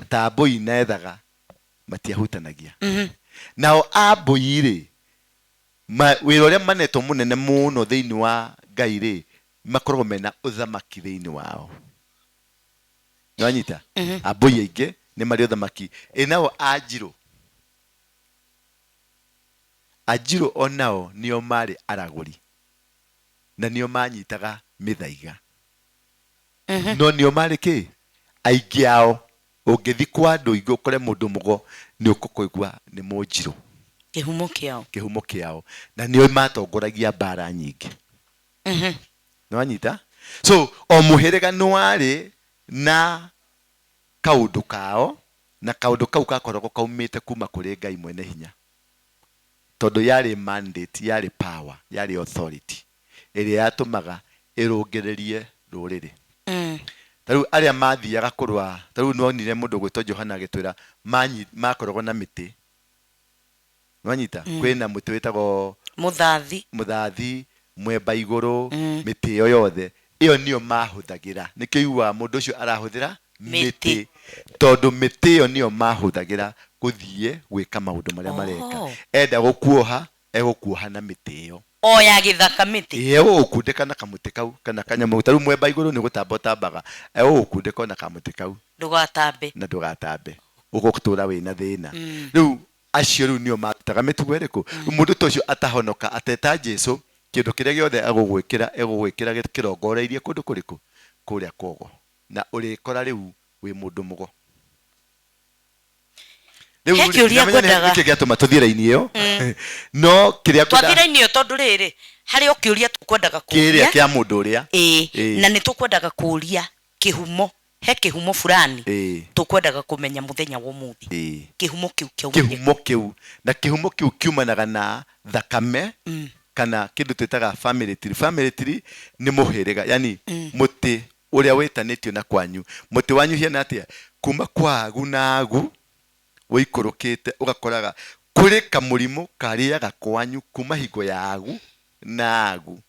Ta Mbũi na Ethaga matiahutanagia. Nao Ambũi rĩ wĩra ũrĩa manetwo mũnene mũno thĩinĩ wa Ngai rĩ makoragwo mena ũthamaki thĩinĩ wao. Nĩwanyita? Ambũi aingĩ nĩ marĩ ũthamaki. Nao Anjirũ onao nĩo marĩ aragũri na nĩo manyitaga Mīthaiga. No nĩo marĩ kĩ? Aingĩ ao ũngĩthi kwa andũ ingĩ ũkore mũndũ mũgo nĩ ũkũigua nĩ mũnjirũ kĩhumo kĩao na nĩo matongoragia mbara nyingĩ. Nĩwanyita? So o mũhĩrĩga nĩwarĩ na kaũndũ kao na kaũndũ kau gakoragwo kaumĩte kuma kũrĩ Ngai mwene hinya, tondũ yarĩ mandate, yarĩ power, yarĩ authority ĩrĩa yatũmaga ĩrũngĩrĩrie rũrĩrĩ. Tarĩu arĩa mathiaga kũrũa, tarĩu nĩwonire mũndũ gwĩtwo Johana agĩtwĩra makoragwo na mĩtĩ. Nĩwanyita? Kwĩna mũtĩ wĩtagwo mũthathi, mwemba igũrũ, mĩtĩ ĩyo yothe ĩyo nĩyo mahũthagĩra. Nĩkĩo yuaga mũndũ ũcio arahũthĩra mĩtĩ, tondũ mĩtĩ ĩyo nĩyo mahũthagĩra gũthiĩ gwĩka maũndũ marĩa mareka. Enda gũkuoha egũkuoha na mĩtĩ ĩyo ya gĩthaka mĩtĩ ũgũkundĩka na kamũtĩ kau kana kanyamũ. Tarĩu mwemba igũrũ nĩ gũtamba ũtambaga, ũgũkundĩka na kamũtĩ kau ndũgatambe ũgũtũra wĩna thĩna. Rĩu acio rĩu nĩo marutaga mĩtugo ĩrĩkũ. Mũndũ ta ũcio atahonoka ateta Jesũ, kĩndũ kĩrĩa gĩothe egũgwĩkĩra kĩrongoreirie kũndũ kũrĩkũ? Kũrĩa kogo, na ũrĩkora rĩu wĩ mũndũ mũgo. Nĩkĩ gĩatũma tũthiĩ raini ĩyo? No kĩrĩa twathiĩ raini ĩyo tondũ rĩrĩ harĩ o kĩũria tũkwendaga kũũria kĩa mũndũ ũrĩa, na nĩ tũkwendaga kũũria kĩhumo, he kĩhumo fulani tũkwendaga kũmenya mũthenya wa ũmũthĩ. Kĩhumo kĩu na kĩhumo kĩu kiumanaga na thakame kana kĩndũ twĩtaga family tree. Family tree nĩ mũhĩrĩga, yani mũtĩ ũrĩa wĩtanĩtio na kwanyu. Mũtĩ wanyu hiana atĩa? Kuma kwagu na agu wĩikũrũkĩte, ũgakoraga kũrĩ kamũrimũ karĩaga kwanyu kuma hingo ya agu na agu,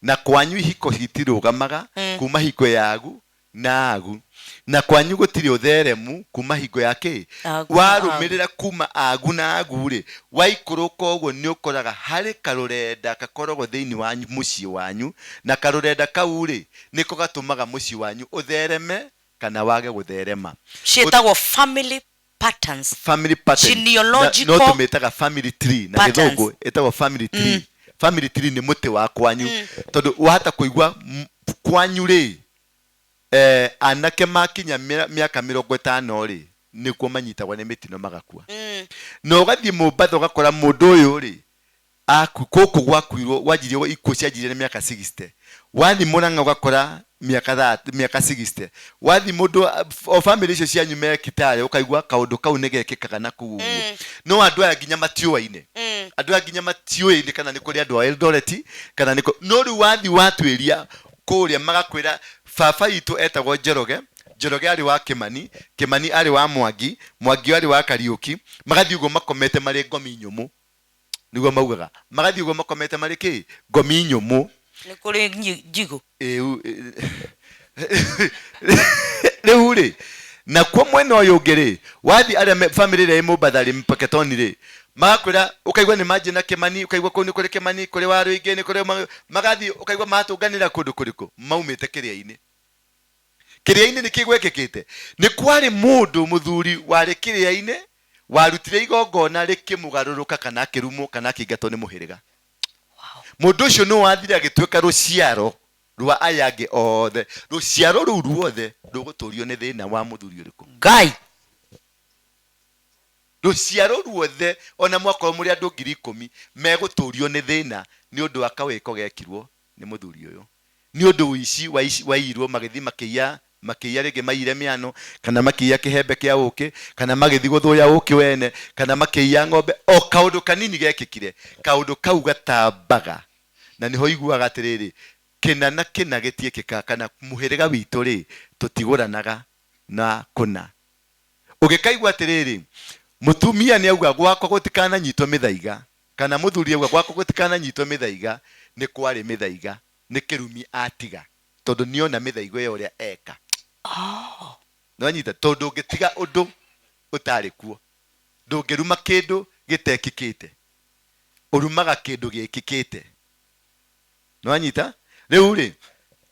na kwanyu ihiko citirũgamaga kuma hingo ya agu na agu, na kwanyu gũtirĩ ũtheremu kuma hingo ya kĩ? Warũmĩrĩra kuma agu na agu rĩ, waikũrũka ũguo nĩ ũkoraga harĩ karũrenda gakoragwo thĩinĩ wa mũciĩ wanyu, na karũrenda kau rĩ nĩko gatũmaga mũciĩ wanyu ũthereme kana wage gũtherema. Ciĩtagwo family patterns, genealogical, no tũmĩtaga family tree na gĩthũngũ ĩtagwo family tree. Family tree nĩ mũtĩ wa kwanyu, tondũ wahota kũigua kwanyu rĩ, anake makinya mĩaka 50 rĩ nĩkuo manyitagwo nĩ mĩtino magakua. Na ũgathiĩ Mũmbatha ũgakora mũndũ ũyũ rĩ gũkũ gwakuirwo wanjirie ikuũ cianjirie nĩ mĩaka 60, wathi Mũrang'a ũgakora mĩaka 60, wathi mũndũ o family icio cianyu me Kitale ũkaigua kaũndũ kau nĩ gekĩkaga na kũu. No andũ aya nginya matiũĩ-inĩ, andũ aya nginya matiũĩ kana nĩ kũrĩ andũ a Eldoret kana nĩ no rĩu wathi watuĩria kũrĩa magakwĩra baba itũ etagwo Njoroge arĩ wa Kĩmani arĩ wa Mwangi arĩ wa Kariũki, magathiĩ ũguo makomete marĩ ngomi nyũmũ. Nĩguo maugaga magathiĩ ũguo makomete marĩ kĩ? Ngomi nyũmũ. Nĩ kũrĩ njigũ rĩu rĩ, na kwa mwena ũyũ ũngĩ rĩ, wathi arĩa family ĩrĩa ĩ Mũmbatha rĩ Mpaketoni rĩ, magakwĩra ũkaigua nĩ manjĩ na Kĩmani, ũkaigua kũu nĩ kũrĩ Kĩmani, kũrĩ wa Rũingĩ, nĩ kũrĩ magathiĩ ũkaigua matũnganĩra kũndũ kũrĩkũ? Maumĩte Kĩrĩa-inĩ. Kĩrĩa-inĩ nĩ kĩgwekĩkĩte, nĩ kwarĩ mũndũ mũthuri warĩ Kĩrĩa-inĩ warutire igongona rĩkĩmũgarũrũka kana akĩrumwo kana akĩingatwo nĩ mũhĩrĩga. Mũndũ ũcio nĩ wathire agĩtuĩka rũciaro rwa aya angĩ othe. Rũciaro rũu ruothe rũgũtũrio nĩ thĩna wa mũthuri ũrĩkũ? Ngai. Rũciaro ruothe ona mwakorwo mũrĩ andũ 10,000 megũtũrio nĩ thĩna nĩ ũndũ wa kawĩko gekirwo nĩ mũthuri ũyũ, nĩ ũndũ wici wairwo magĩthiĩ makĩiya rĩngĩ maire mĩano kana makĩiya kĩhembe kĩa ũkĩ kana magĩthiĩ gũthũya ũkĩ wene kana makĩiya ng'ombe. O kaũndũ kanini gekĩkire, kaũndũ kau gatambaga, na nĩho iguaga atĩrĩrĩ kĩna na kĩna gĩtiĩkĩka kana mũhĩrĩga witũ rĩ tũtigũranaga na kũna. Ũgĩkaigua atĩrĩrĩ mũtumia nĩ auga gwakwa gũtikananyitwo mĩthaiga kana mũthuri auga gwakwa gũtikananyitwo mĩthaiga, nĩ kwarĩ mĩthaiga, nĩ kĩrumi atiga tondũ nĩona mĩthaiga ĩyo ũrĩa eka. Nĩwanyita, tondũ ũngĩtiga ũndũ ũtarĩ kuo, ndũngĩruma kĩndũ gĩtekĩkĩte, ũrumaga kĩndũ gĩkĩkĩte. Nĩwanyita? Rĩu rĩ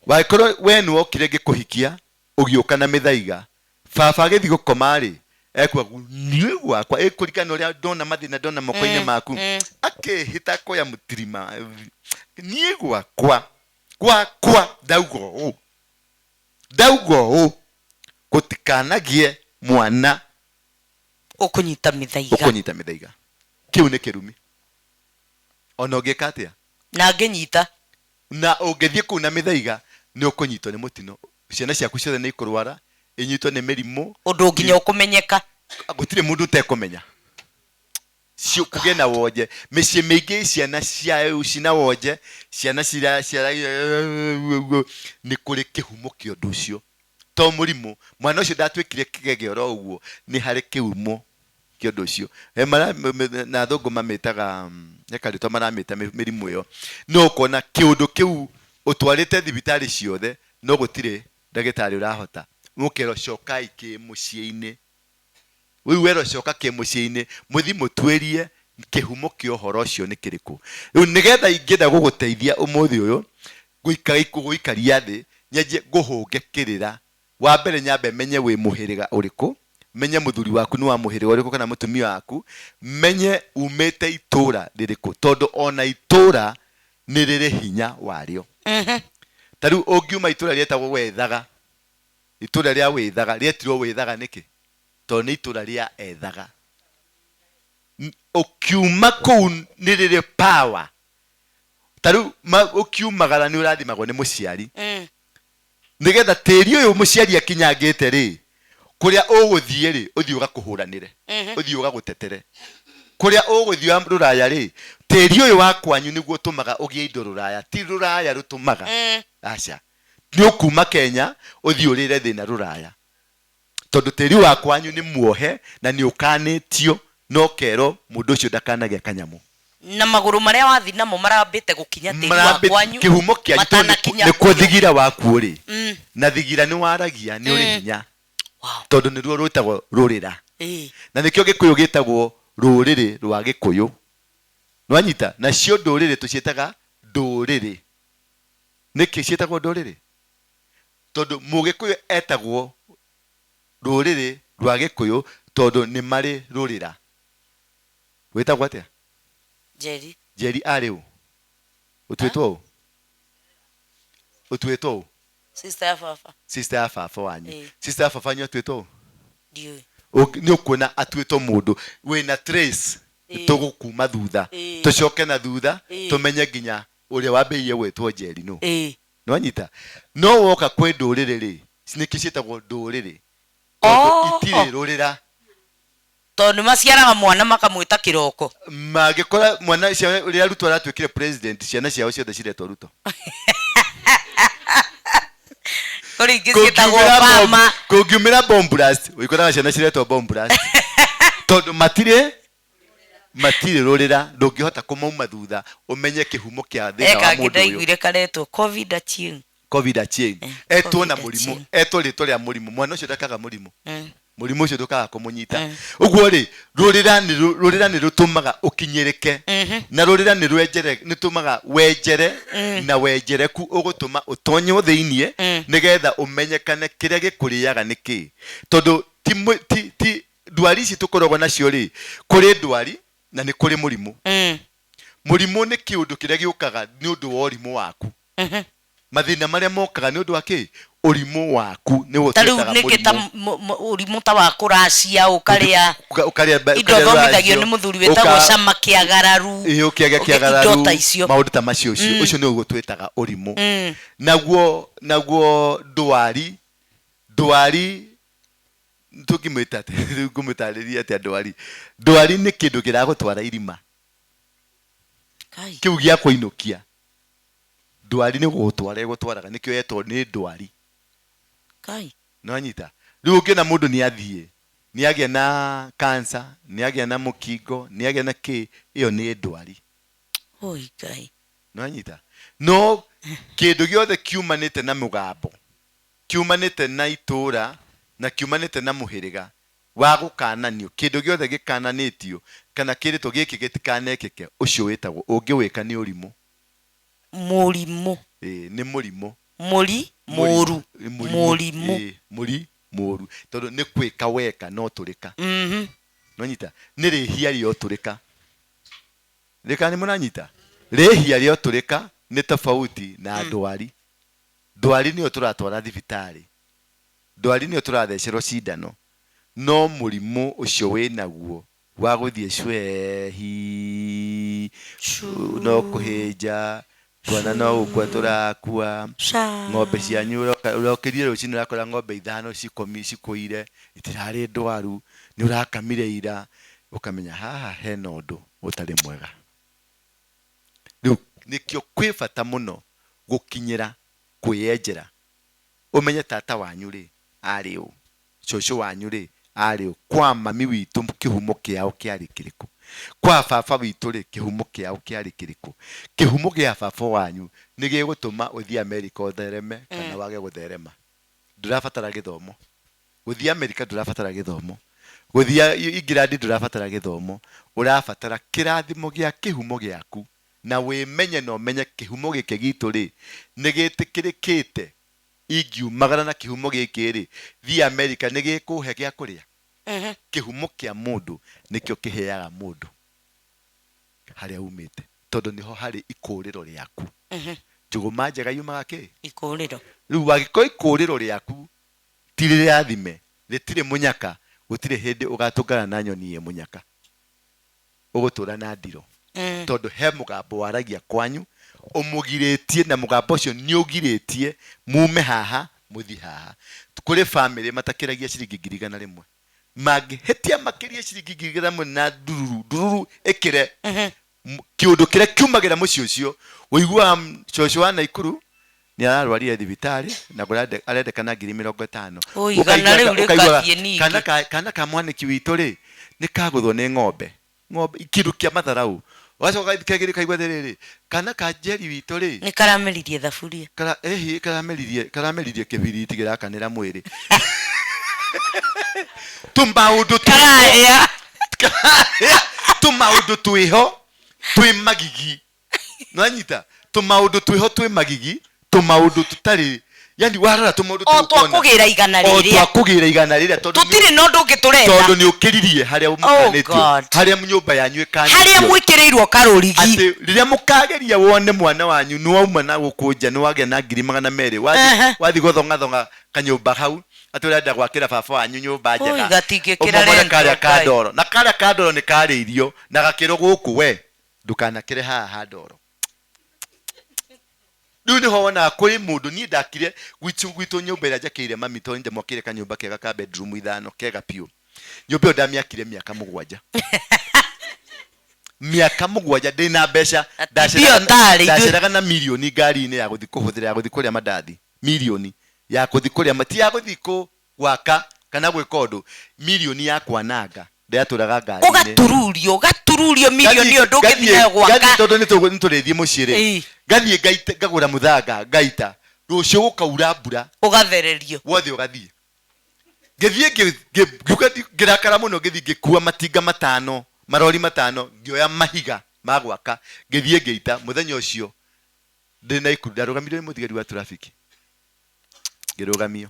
waikorwo we nĩ wokire ngĩkũhikia ũgĩũka na mĩthaiga, baba agĩthiĩ gũkoma rĩ ekwa niĩ gwakwa ĩkũrikana ũrĩa ndona mathĩna ndona moko-inĩ maku akĩhĩta koya mũtirima niĩ gwakwa ndauga ũũ gũtikanagie mwana ukunyita Mīthaiga kiu ne kirumi ona ungikatia na ngenyita na ungethie ku na Mīthaiga ni ukunyitwo ni mutino ciana ciaku ciothe ni ikurwara inyitwo ni mirimu undu nginya ukumenyeka gutire mundu utekumenya cio kugena woje micie mingi ciana cia cina woje ciana ciara ni kuri kihumo kio nducio to murimu mwana ucio ndatwikire kigege ro uguo ni hari kihumo kio nducio mara na thungu mamitaga yakarito maramita mirimu iyo no kona kiundu kiu utwarite thibitari ciothe no gutire ndagitari urahota mukero cokai ki muciini wero coka ki muciini muthi mutwerie kihumo kio horo cio ni kiriku riu nigetha ingenda guguteithia umuthi uyu guikaria thi nyenje guhungekirira wa mbere nyambe menye wi muhiriga uriku menye muthuri waku ni wa muhiriga uriku kana mutumia waku menye umete itura ririku tondu ona itura ni riri hinya wario taru ungiuma itura rietagwo wethaga itura ria wethaga rietirwo wethaga niki to ni itura ria ethaga ukiuma ku ni riri power taru ukiumagara ni urathimagwo ni muciari nigetha tiri uyu muciari akinyangite ri kuria uguthie ri uthii ugakuhuranire uthii ugagutetere kuria uguthie ruraya ri tiri uyu wa kwanyu niguo tumaga ugie indo ruraya ti ruraya rutumaga acha ni ukuma Kenya uthii urire thina ruraya tondu tiri wa kwanyu ni muohe na ni ukanitio no kero mundu ucio ndakanagia kanyamu na maguru maria wathi namo marambite gukinya tiri wa kwanyu kihumo kia ni kuthigira waku ri na thigira ni waragia ni uri hinya tondu ni ruo rutagwo rurira na nikio gikuyu gitagwo ruriri rwa gikuyu nwanyita na cio nduriri tucietaga nduriri niki cietagwo nduriri tondu mugikuyu etagwo ruriri rwa gikuyu tondu ni mari rurira wetagwo atia Jeri ariu utwetwo sister ya fafa wanyu sister ya fafa nyu atwetwo ni ukuna atwetwo mundu wina trace tugukuma thutha tucoke na thutha tumenye nginya uria wambirie gwetwo Jeri no nwanyita no woka kwe nduriri ri cinikicietagwo nduriri itire rurira tondu maciaraga mwana makamwita kiroko magikora mwana cia uria Ruto aratwikire president ciana ciao ciothe ciretwo Ruto kuri ngicietagwo Obama kungiumira bomb blast wikoraga ciana ciretwo bomb blast tondu matire rurira ndungihota kumauma thutha umenye kihumo kia thina wa mundu uyu ndaiguire karetwo covid chain etwo na murimu etwo ritwa ria murimu mwana ucio ndakaga murimu murimu ucio ndukaga kumunyita uguo ri rurira ni rutumaga ukinyirike na rurira ni rwenjere nitumaga wenjere na wenjereku ugutuma utonye thiinie nigetha umenyekane kiria gikuriaga niki tondu ti ndwari ici tukoragwo nacio ri kuri ndwari na ni kuri murimu murimu ni kiundu kiria giukaga ni undu wa urimu waku mathina maria mokaga ni undu wa ki urimu waku ni wotetaga murimu urimu ta wa kuracia ukaria indo thomithagio ni muthuri wetagwo cama kiagararu kiagararu maundu ta macio ucio ni uguo twetaga urimu naguo ndwari ngumutariria ati ndwari ni kindu kiragutwara irima kiu gia kuinukia ndwari ni gutwaraga nikio yetwo ni ndwari no nyita riu ngina mundu ni athie ni agia na cancer ni agia na mukingo ni agia na iyo ni ndwari no nyita no kindu giothe kiumanite na mugambo kiumanite na itura na kiumanite na muhiriga wa gukananio kindu giothe gikananitio kana kirito giki gitikanekeke ucio wetagwo ungiwika ni urimu ni murimu muru tondu ni kwika weka no turika no nyita ni rihia rio turika rika ni munanyita rihia rio turika ni tofauti na ndwari ni oturatwara thibitari ndwari ni oturathecero cindano no mũrimũ ũcio wĩnaguo wa gũthiĩ cwehi no kũhĩnja twana no gũkua tũrakua ng'ombe cianyu ũrokĩrie rũcinĩ ũrakora ng'ombe 5 cikũire itirarĩ ndwaru nĩ ũrakamire ira ũkamenya haha hena ũndũ ũtarĩ mwega. Rĩu nĩkĩo kwĩ bata mũno gũkinyĩra kwĩyenjera ũmenye tata wanyu rĩ arĩ ũ, cũcũ wanyu rĩ arĩ ũ, kwa mami witũ kĩhumo kĩao kĩarĩ kĩrĩkũ, kwa baba witũ rĩ kĩhumo kĩao kĩarĩ kĩrĩkũ. Kĩhumo gĩa baba wanyu nĩ gĩgũtũma ũthiĩ America ũthereme kana wage gũtherema. Ndũrabatara gĩthomo gũthiĩ America, ndũrabatara gĩthomo gũthiĩ England, ndũrabatara gĩthomo. Ũrabatara kĩrathimo gĩa kĩhumo gĩaku na wĩmenye na ũmenye kĩhumo gĩkĩ gitũ rĩ nĩ gĩtĩkĩrĩkĩte ingiumagara na kĩhumo gĩkĩ rĩ thiĩ America nĩ gĩkũhe gĩa kũrĩa. Kĩhumo kĩa mũndũ nĩkĩo kĩheaga mũndũ harĩa umĩte, tondũ niho harĩ ikũrĩro rĩaku. Njũgũma njega yumaga kĩ? Ikũrĩro. Rĩu wagĩkorwo ikũrĩro rĩaku ti rĩrathime rĩtirĩ mũnyaka, gũtirĩ hĩndĩ ũgatũngana na nyoni ĩ mũnyaka, ũgũtũra na ndiro. Tondũ he mũgambo waragia kwanyu ũmũgirĩtie, na mũgambo ũcio nĩ ũgirĩtie mume haha mũthi haha. Kũrĩ family matakĩragia ciringi 100 mangĩhĩtia makĩria ciringi 100 na ndururu ĩkĩre kĩũndũ kĩrĩa kiumagĩra mũciĩ ũcio. Ũiguaga cũcũ wa Naikuru nĩ ararwarire thibitarĩ na arendekana 50,000. Kana ka mwanĩki witũ rĩ nĩ kagũthwo nĩ ng'ombe kĩndũ kĩa matharau. Wacoka kaigua rĩrĩ kana ka Njeri witũ rĩ nĩ karameririe thaburia karameririe kĩbiriti gĩrakanĩra mwĩrĩ. Tũmaũndũ twĩho twĩ magigi, nanyita tũmaũndũ twĩho twĩ magigi, tũmaũndũ tũtarĩ yani warora tũmaũndũ twakũgĩra igana rĩrĩa tũtirĩ no ndũngĩtũrenda tondũ nĩ ũkĩririe harĩa mũkanĩtio harĩa nyũmba yanyu ĩkanĩtio harĩa mwĩkĩrĩirwo karũrigi. Atĩ rĩrĩa mũkageria wone mwana wanyu nĩ wauma na gũkũnja nĩ wagĩa na 200,000 wathi gũthonga kanyũmba hau atĩ ũrenda gwakĩra baba wanyu nyũmba njega ũmomore karĩa ka ndoro, na karĩa ka ndoro nĩ karĩ irio na gakĩro gũkũ we ndũkanakĩre haha ha ndoro. Rĩu nĩho wonaga kũrĩ mũndũ niĩ ndakire gwitũ nyũmba ĩrĩa njakĩire mami tondũ nĩ ndamwakĩire kanyũmba kega ka bedroom 5 kega piũ. Nyũmba ĩyo ndamĩakire mĩaka 7 mĩaka 7 ndĩna mbeca ndaceraga na mirioni ngari-inĩ ya gũthiĩ kũhũthĩra ya gũthiĩ kũrĩa mandathi, mirioni ya gũthiĩ kũrĩa mati ya gũthiĩ gwaka kana gwĩka ũndũ, mirioni ya kwananga ndĩratũraga ngari-inĩ ũgatururio mirioni ĩyo ndũngĩthiĩ gwaka tondũ nĩ tũrĩthiĩ mũciĩ rĩ ngathiĩ ngagũra mũthanga ngaita rũciũ gũkaura mbura ũgathererio wothe ũgathiĩ ngĩthiĩ ngĩrakara mũno ngĩthiĩ ngĩkua matinga 5 marori 5 ngĩoya mahiga ma gwaka ngĩthiĩ ngĩita mũthenya ũcio ndĩ Naikuru ndarũgamirio nĩ mũthigari wa traffic ngĩrũgama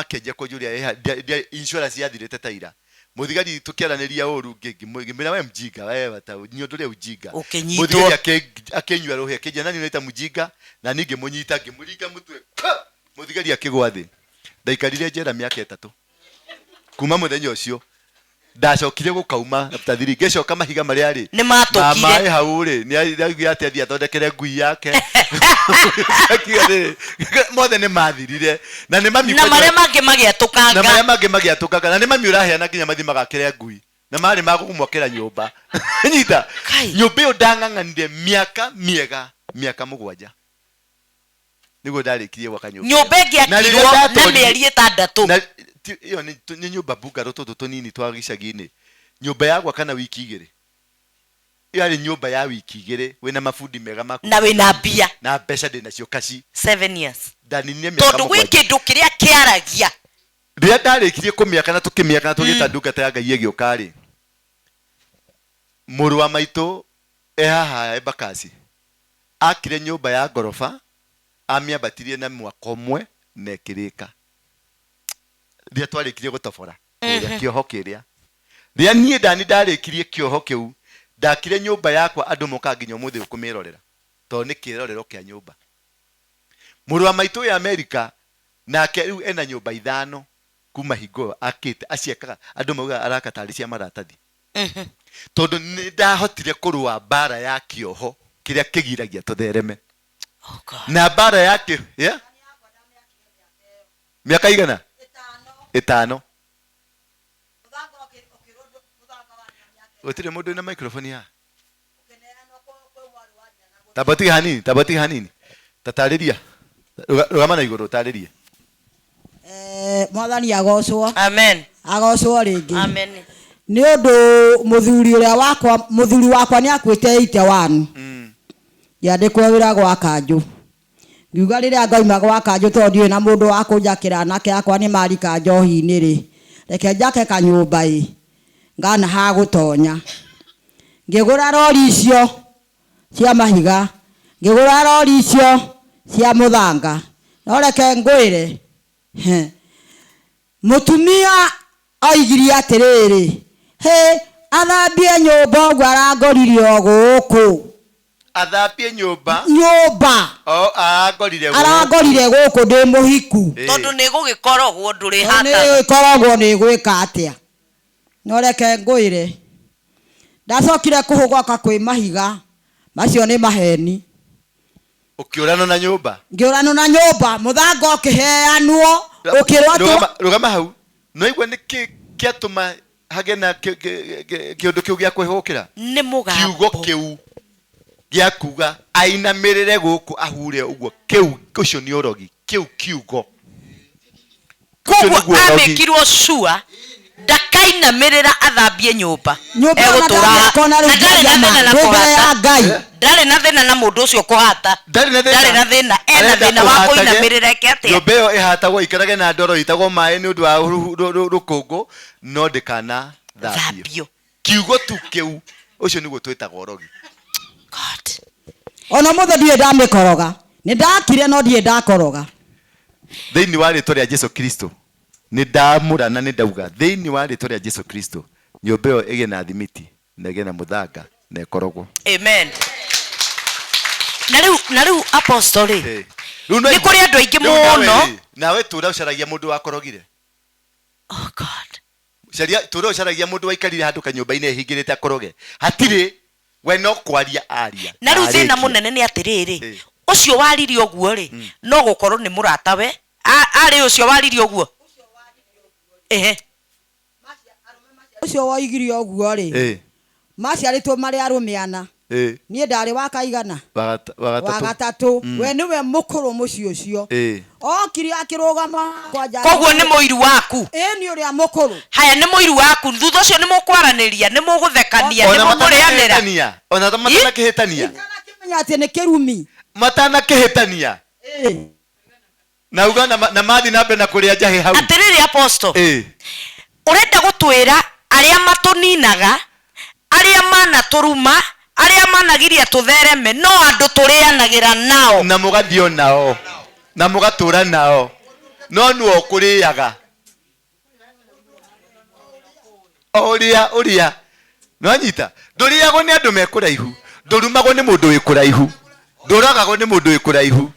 akĩnjia kũnjũria insurance yathirĩte ta ira. Mũthigari tũkĩaranĩria ũru ngĩmwĩra we mjinga wewe ta nyondũrĩa ujinga. Mũthigari akĩnyua rũhĩ akĩnjia nani unaita mjinga na niĩ ngĩmũnyita ngĩmũringa mũtwe. Mũthigari akĩgwa thĩ. Ndaikarire njera mĩaka 3 kuma mũthenya ũcio ndacokire gũkauma after 3 ngĩcoka mahiga marĩa arĩ nĩ matũkire mama hau rĩ nĩ atĩ athondekere ngui yake mothe nĩ mathirire na nĩ mami na marĩa mangĩ magĩatũkanga na nĩ mami ũraheana nginya mathi magakĩre ngui na marĩ magũmwakĩra nyũmba nyita nyũmba ĩyo ndang'ang'anire mĩaka 7 nĩguo ndarĩkirie gwaka nyũmba ĩngĩakirwo na mĩeri 6 iyo ni nyumba bungaro tũtũ tũnini twa gĩcagi-inĩ. Nyumba ya gwaka na wiki 2 yarĩ nyumba ya wiki 2 wĩna mabundi mega maku na wĩna mbia na mbeca ndĩ nacio kaci 7 years ndaninie mĩaka tondũ gwĩ kĩndũ kĩrĩa kĩaragia rĩrĩa ndarĩkirie kũmĩaka na tũkĩmĩaka na tũgĩta ndungata ya Ngai ĩgĩũka rĩ mũrũ wa maitũ haha Embakasi akire nyumba ya ngoroba amĩambatirie na mwaka ũmwe na ĩkĩrĩka rĩrĩa twarĩkirie gũtobora kũrĩa kĩoho kĩrĩa rĩrĩa niĩ ndani ndarĩkirie kĩoho kĩu ndakire nyũmba yakwa andũ moka nginya ũmũthĩ kũmĩrorera tondũ nĩ kĩrorero kĩa nyũmba. Mũrũ wa maitũ ya Amerika nake rĩu ena nyũmba 5 kuma hingo akite aciekaga andu mauga arakatari cia maratathi tondu ni ndahotire kurua bara ya kioho kiria kigiragia tuthereme na bara yake miaka igana 5 utire mundu na microphone ya tabati hanini tatariria rugama na iguru tariria mwathani agocwo amen agocwo ringi amen ni undu muthuri wakwa ni akwite 81 yandikwo wira gwa kanju ngiuga riria ngoima gwa kanju to ndiwe na mundu wa kunjakira nake akwa ni marika njohi-ini ri reke njake kanyumba ngana ha gutonya ngigura rori icio cia mahiga ngigura rori icio cia muthanga no reke ngwire mutumia oigiri atiriri athambie nyumba ogwo arangorire oguku athambie nyumba arangorire guku ndi muhiku tondu ni gugikorogwo nduri hata ni korogwo ni gwika atia no reke ngwire ndacokire kuhugoka kwi mahiga macio ni maheni ukiurano na nyumba ngiurano na nyumba muthanga ukiheanwo ukirwa rugama hau no igwe ni kiatuma hagena kiundu kiu gia kwihukira ni mugambo kiugo kiu gia kuga ainamirire guku ahure uguo kiu ucio ni Ūrogi kiu kiugo koguo amekirwo sure ndakainamirira athambie nyumba egutura na ndari na thina na mundu ucio kuhata ndari na thina ena thina wa kuinamirira eke nyumba iyo ihatagwo ikarage na ndoro itagwo mai ni undu wa rukungu no ndikana thambio kiugo tu kiu ucio niguo twitaga Ūrogi God ona muthe ndiye ndamikoroga ni ndakire no ndiye ndakoroga thiini wa ritwa ria Jesu Kristo ni ndamura na ni ndauga thiini wa ritwa ria Jesu Kristo nyumba iyo ige na thimiti na ige na muthanga na ikorogwo amen na riu apostoli ni kuri andu aingi muno nawe tura ucaragia mundu wakorogire oh God tura ucaragia mundu waikarire handu kanyumba-ini ehingirite akoroge hatiri we no kwaria aria na riu thina munene ni atiriri ucio wariri oguo ri no gukorwo ni muratawe ari ucio wariri oguo ucio waigiri oguo ri maciaritwo mari arumiana nie ndari wa kaigana wa gatatu we niwe mukuru mucio ucio okiri akirugama kwanja koguo ni muiru waku ni uria mukuru haya ni muiru waku thutha ucio ni mukwaraniria ni muguthekania ni mukurianira ona matana kihitania kimenya ati ni kirumi matana kihitania na uga na mathi nambe na kuria njahi hau atiriri apostle urenda gutwira aria matuninaga aria mana turuma aria managiria tuthereme no andu turianagira nao na mugathio nao na mugatura nao no nuo kuriaga uria no nyita nduriagwo ni andu mekuraihu ndurumagwo ni mundu wikuraihu nduragagwo ni mundu wikuraihu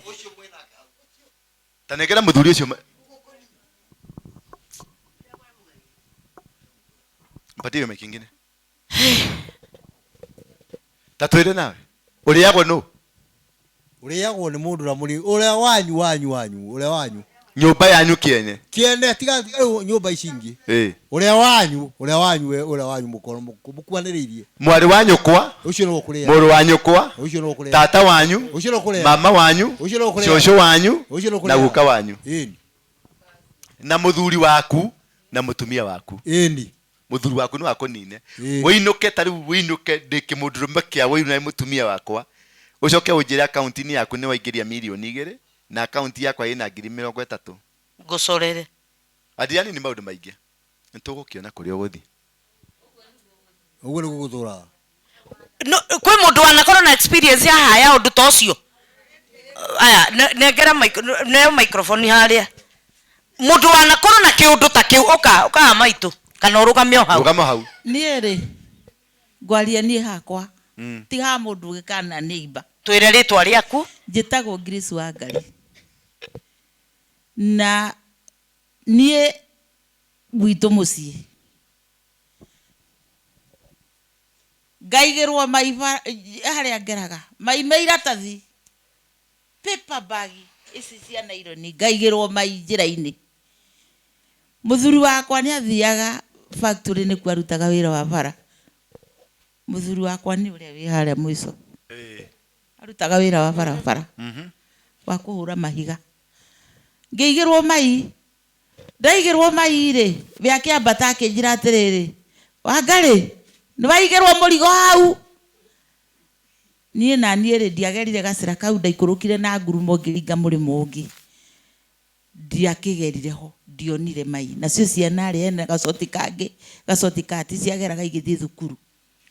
tanegera muthuri ucio mpatie mike ingine tatwire nawe uriagwo no uriagwo ni mundu na muri uria wanyu uria wanyu nyumba yanyu kiene tiga nyumba ici ingi uria wanyu mukoro mukwaniririe mwari wa nyukwa ucio no kuria muru wa nyukwa ucio no kuria tata wanyu ucio no kuria mama wanyu ucio no kuria shosho wanyu ucio no kuria na guka wanyu na muthuri waku na mutumia waku muthuri waku ni wakunine winuke tari winuke ndikimudrume kia winu na mutumia wakwa ucoke unjire account ni yaku ni waigiria milioni 2 na account yakwa ina 30,000 ngucorere adiani ni maundu maingi nitugukiona kuri uguthi uguo ni guguthura no kwi mundu wanakorwo na experience ya haya undu tocio aya negera microphone haria mundu wanakorwo na kiundu ta kiu uka maitu kana urugamio hau nieri ngwaria nie hakwa ti ha mundu gikana neighbor twire ritwa riaku njitagwo Grace wa Ngari na nie gwitå må ciä ngaigä rwo harä a ngeraga maime iratathi paper bag ici cia naironi ngaigä rwo mai njä ra-inä må thuri wakwa nä athiaga factory nä kuo arutaga wä ra wa bara må thuri wakwa nä å rä a wä harä a må ico arutaga wä ra wa barabara wa kå hå ra mahiga ngä igä rwo mai ndaigä rwo mai rä we akä ambata akä njä ra atä rä rä Wangarĩ nä waigä rwo må rigo hau niä naniä rä ndiagerire gacĩra kau ndaikå rå kire na ngurumo ngä ringa må rä mo å ngä ndiakä gerire ho ndionire mai nacio ciana rä ena gacoti kangä gacoti kati ciageraga igä thiä thukuru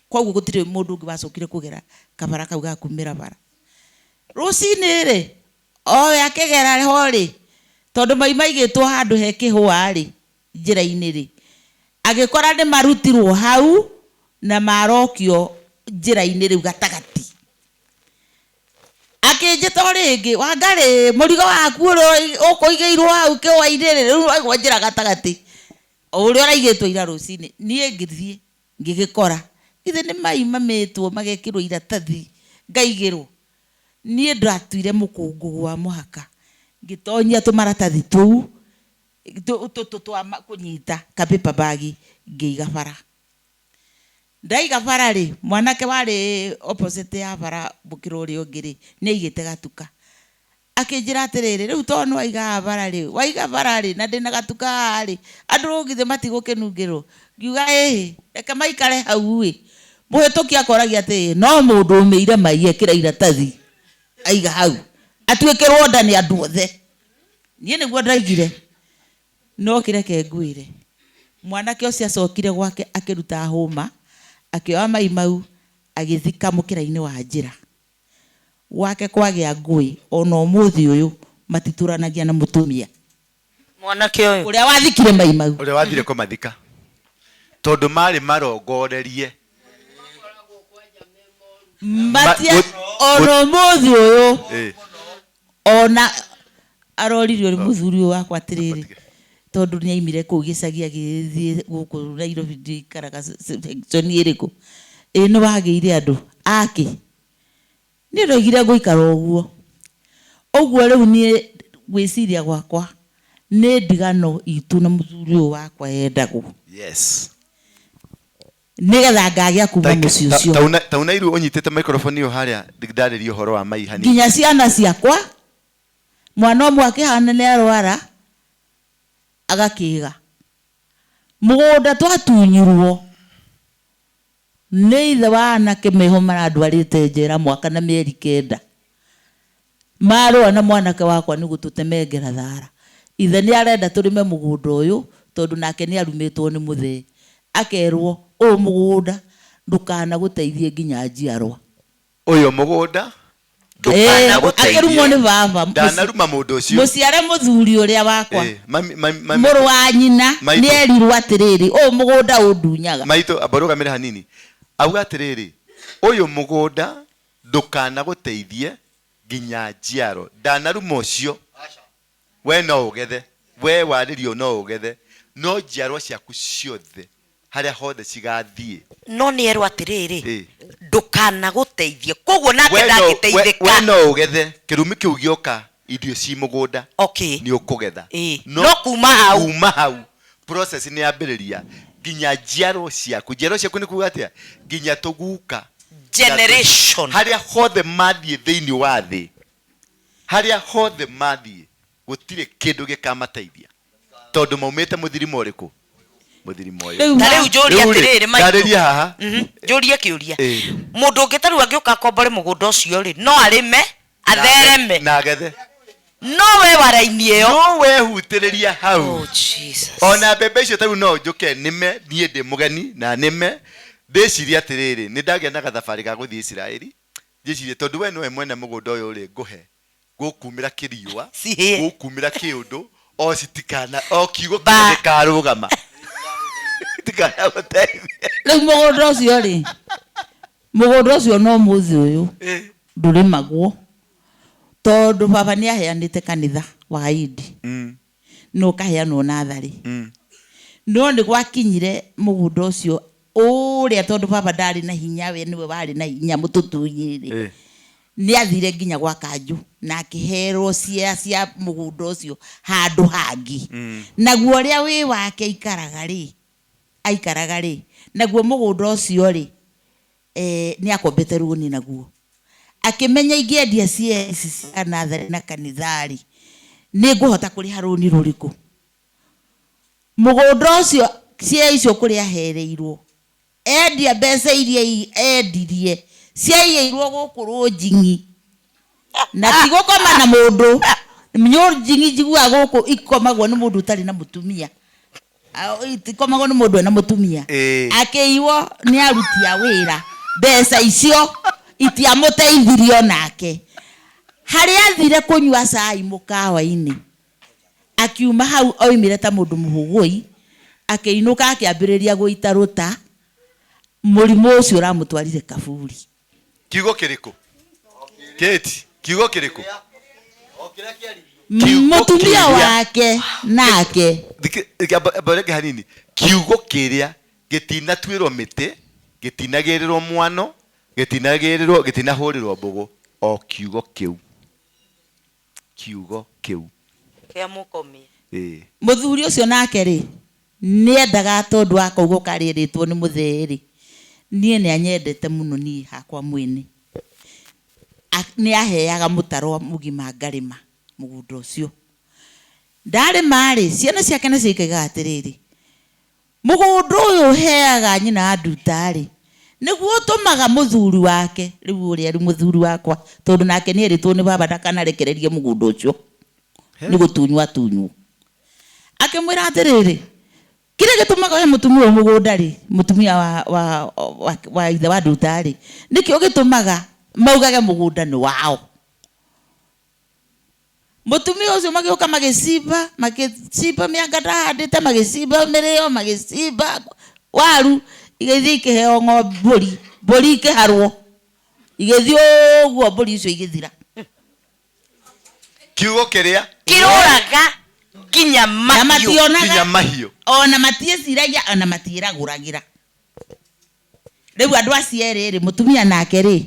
koguo gå tirä må ndå å ngä wacokire kå gera kabara kau gakumä ra bara rå cinä rä owe akä gera ho rä tondå mai maigä two handå he kä hå rä njä ra-inä rä agä kora nä marutirwo hau na marokio njä ra-inä rä u gatagati akä njä ta rä ngä Wangarĩ må rigo waku å kå igä irwo hau kä hwa-inä rä rä u aigwo njä ra gatagati å rä a å raigä two ira rå cinä niä ngä thiä ngä gä kora ithe nä mai mamä two magekä rwo iratathi ngaigä rwo niä ndatuire må kå ngå gwa må haka ngä tonyia tå maratathi tå u twa kå nyita ka paper bag ngä iga bara ndaiga bara rĩ mwanake warĩ opposite ya bara bukiro ũrĩa ũngĩ rĩ nĩ aigĩte gatuka akĩnjĩra atĩrĩrĩ rĩu tondũ nĩ waigaga bara rĩ waiga bara rĩ na ndĩna gatuka rĩ andũ githĩ matigũkĩnungĩrwo ngiuga ĩ reke maikare hau ĩ mũhĩtũki akoragia atĩ no mũndũ ũmĩire mai ekĩra iratathi aiga hau atuĩkĩrwo nda nĩ andũ othe niĩ nĩguo ndaigire no kĩreke ngwĩre mwanake ũcio acokire gwake akĩruta hũma akĩoya mai mau agĩthika mũkĩra-inĩ wa njĩra gwake kwagĩa ngũĩ ona ũmũthĩ ũyũ matitũranagia na mũtumia mwanake ũyũ ũrĩa wathikire mai mau ũrĩa wathire kũmathika tondũ marĩ marongorerie matia ona ũmũthĩ ũyũ ona aroririo nĩ mũthuri ũyũ wakwa atĩrĩrĩ tondũ nĩ aimire kũu gĩcagi agĩthiĩ gũkũ Nairobi ndikaraga section ĩrĩkũ nĩ wagĩire andũ akĩ nĩ ndoigire ngũikara ũguo rĩu niĩ gwĩciria gwakwa nĩ ndigano itũ na mũthuri ũyũ wakwa endagwo nĩgetha ngagĩa kuma mũciĩ ũcio taunairu ũnyitĩte microphone ĩyo harĩa ndarĩrie ũhoro wa mai hanini nginya ciana ciakwa mwana ũmwe akĩhana nĩ arwara agakĩga mũgũnda twatunyirwo nĩ ithe wa anake meho marandwarĩte njera mwaka na mĩeri 9 marũa na mwanake wakwa nĩ gũtũtemengera thara ithe nĩ arenda tũrĩme mũgũnda ũyũ tondũ nake nĩ arumĩtwo nĩ mũthee akerwo ũyũ mũgũnda ndũkanagũteithie nginya njiarwa ũyũ mũgũnda akĩrumwo nĩ baba ndanaruma mũndũ ũcio mũciare mũthuri ũrĩa wakwa mũrũ wa nyina nĩ erirwo atĩrĩrĩ ũyũ mũgũnda ũndunyaga maitũ ambarũgamĩre hanini auga atĩrĩrĩ ũyũ mũgũnda ndũkanagũteithie nginya njiaro ndanaruma ũcio we no ũgethe we warĩrio no ũgethe no njiarwa ciaku ciothe harĩa hothe cigathiĩ no nĩ erwo atĩrĩrĩ ndũkanagũteithie koguo nake ndangĩteithĩka we no ũgethe kĩrumi kĩu gĩoka irio ci mũgũnda nĩ ũkũgetha no kuma hau process nĩ yambĩrĩria nginya njiarwa ciaku nĩ kuuga atĩa nginya tũguka generation harĩa hothe mathiĩ thĩinĩ wa thĩ harĩa hothe mathiĩ gũtirĩ kĩndũ gĩkamateithia tondũ maumĩte mũthirimo ũrĩkũ mũthirimo ũyũ na rĩu njũria atĩrĩrĩ ndarĩria haha njũrie kĩũria mũndũ ũngĩ tarĩu angĩũka akombore mũgũnda ũcio rĩ no arĩme athereme na agethe no we wara-inĩ ĩyo no wehutĩrĩria hau ona mbembe icio tarĩu no njũke nĩme niĩ ndĩ mũgeni na nĩme ndĩcirie atĩrĩrĩ nĩ ndagĩa na gathabarĩ ga gũthiĩ Isiraeli njĩcirie tondũ we nowe mwene mũgũnda ũyũ rĩ ngũhe gũkumĩra kĩriũa gũkumĩra kĩũndũ o citikana o kiugo kĩrĩa gĩkarũgama rĩu mũgũnda ũcio rĩ mũgũnda ũcio no mũthĩ ũyũ ndũrĩmagwo tondũ baba nĩ aheanĩte kanitha wa Idi no kaheanwo natharĩ no nĩ gwakinyire mũgũnda ũcio ũrĩa tondũ baba ndarĩ na hinya we nĩwe warĩ na hinya mũtũtũnyĩrĩ nĩ athire nginya gwa kanjũ na akĩherwo cia mũgũnda ũcio handũ hangĩ naguo ũrĩa wĩ wake aikaraga rĩ naguo mũgũnda ũcio rĩ nĩ akombete rũni naguo akĩmenya ingĩendia cia ici cia natharĩ na kanithari nĩ ngũhota kũrĩha rũni rũrĩkũ mũgũnda ũcio cia icio kũrĩa ahereirwo endia mbeca iria endirie ciaiyĩirwo gũkũ rũnjingi na ti gũkoma na mũndũ rũnjingi njiguaga gũkũ ikomagwo nĩ mũndũ ũtarĩ na mũtumia ikomagwo nĩ mũndũ ena mũtumia akĩiywo nĩ aruti a wĩra mbeca icio itiamũteithirio nake harĩa athire kũnyua cai mũkawa-inĩ akiuma hau oimire ta mũndũ mũhũgũi akĩinũka akĩambĩrĩria gũita rũta mũrimũ ũcio ũramũtwarire kaburi kiugo kĩrĩkũ Kate kiugo kĩrĩkũ mũtumia wake nake bareke hanini kiugo kĩrĩa gĩtinatuĩrwo mĩtĩ gĩtinagĩrĩrwo mwano gĩtinahũrĩrwo mbũgũ o kiugo kĩu kĩa mũkomia mũthuri ũcio nake rĩ nĩendaga tondũ akauga karĩrĩtwo nĩ mũthee-rĩ niĩ nĩ anyendete mũno niĩ hakwa mwene nĩ aheaga mũtaro mũgima ngarĩma mũgũnda ũcio ndarĩma-rĩ ciana ciake nĩ ciikaga atĩrĩrĩ mũgũnda ũyũ ũheaga nyina nduta-rĩ nĩguo ũtũmaga mũthuri wake rĩu ũrĩa rĩ mũthuri wakwa tondũ nake nĩ erĩtwo nĩ baba ndakanarekererie mũgũnda ũcio nĩ gũtunywo tunywo akĩmwĩra atĩrĩrĩ kĩrĩa gĩtũmaga we mũtumia mũgũnda-rĩ mũtumia wa ithe wa nduta-rĩ nĩkĩo gĩtũmaga maugage mũgũnda nĩ wao mũtumia ũcio magĩũka magĩcimba mĩanga ndahandĩte magĩcimba mĩrĩo magĩcimba waru igĩthiĩ ikĩheo mbũri ikĩharwo igĩthiĩ ũguo mbũri icio igĩthira kiugo kĩrĩa kĩrũraga nginya mahiũ ona matiĩciragia ona matiĩragũragĩra rĩu andũ acio erĩ mũtumia nake rĩ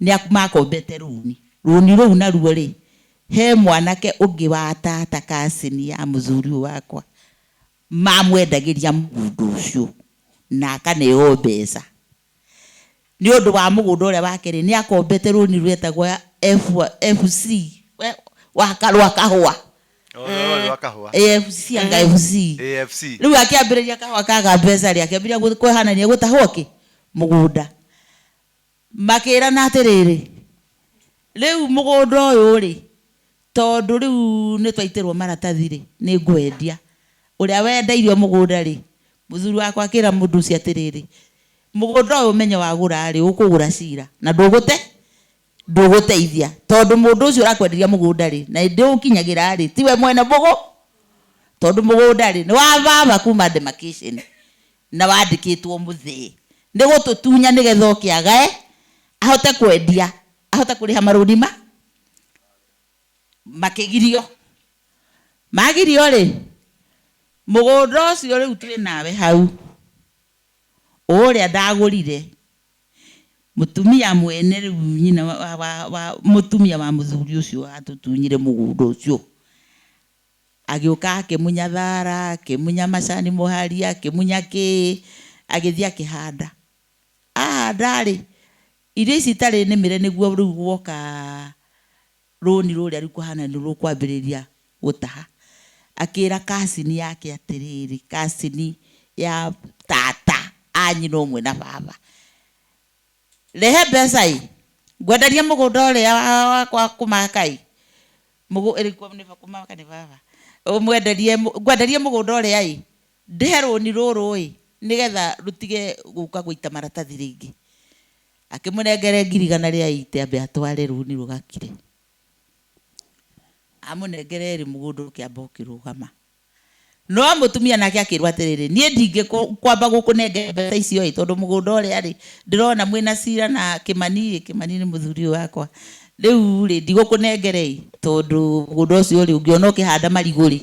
nĩ makombete rũni rũu naruo rĩ he mwanake ũngĩ wa tata kasini ya mũthuri wakwa mamwendagĩria mũgũnda ũcio na akaneo mbeca nĩ ũndũ wa mũgũnda ũrĩa wake rĩ nĩ akombete rũni rwetagwo FC wa kahũa AFC anga FC rĩu akĩambĩrĩria kahũa kaga mbeca rĩ akĩambĩrĩria kwehanania gũtahwo kĩ mũgũnda makĩrana atĩrĩrĩ rĩu mũgũnda ũyũ rĩ tondũ rĩu nĩ twaitĩrwo maratathi rĩ nĩ ngwendia ũrĩa wendeirio mũgũnda rĩ mũthuri wakwa akĩra mũndũ ũcio atĩrĩrĩ mũgũnda ũyũ ũmenye wagũra rĩ ũkũgũra cira na ndũgũteithia tondũ mũndũ ũcio ũrakwenderia mũgũnda rĩ na ndĩũkinyagĩra rĩ tiwe mwene mbũgũ tondũ mũgũnda rĩ nĩ wa baba kuma demarcation na wandĩkĩtwo mũthee nĩ gũtũtunya nĩgetha ũkĩagae ahote kwendia ahote kũrĩha marũni makĩgirio magirio rĩ mũgũnda ũcio rĩu twĩ nawe hau ũrĩa ndagũrire mũtumia mwene rĩu nyina wa mũtumia wa mũthuri ũcio atũtunyire mũgũnda ũcio agĩũka akĩmunya thara akĩmunya macani mũhari akĩmunya agĩthiĩ akĩhanda ahanda rĩ irio ici itarĩ nĩmĩre nĩguo rĩu guoka rũni rũrĩa rĩu kũhana nĩ rũkwambĩrĩria gũtaha akĩra kasini yake atĩrĩrĩ kasini ya tata anyina ũmwe na baba rehe mbeca ngwenderia mũgũnda ũrĩa wakwa kũmaka ĩrĩkuo nĩ kũmaka nĩ baba ngwenderie mũgũnda ũrĩa ndĩhe rũni rũrũ nĩgetha rũtige gũka gũita maratathi rĩngĩ akĩmũnengere ngirigana rĩa ite ambe atware rũni rũgakire amũnengere mũgũnda ũkĩamba ũkĩrũgama no mũtumia nake akĩrwo atĩrĩrĩ niĩ ndingĩkwamba gũkũnengera mbeca icio tondũ mũgũnda ũrĩa ndĩrona mwĩna cira na kĩmani nĩ mũthuri wakwa rĩu ndigũkũnengere tondũ mũgũnda ũcio ũngĩona ũkĩhanda marigũ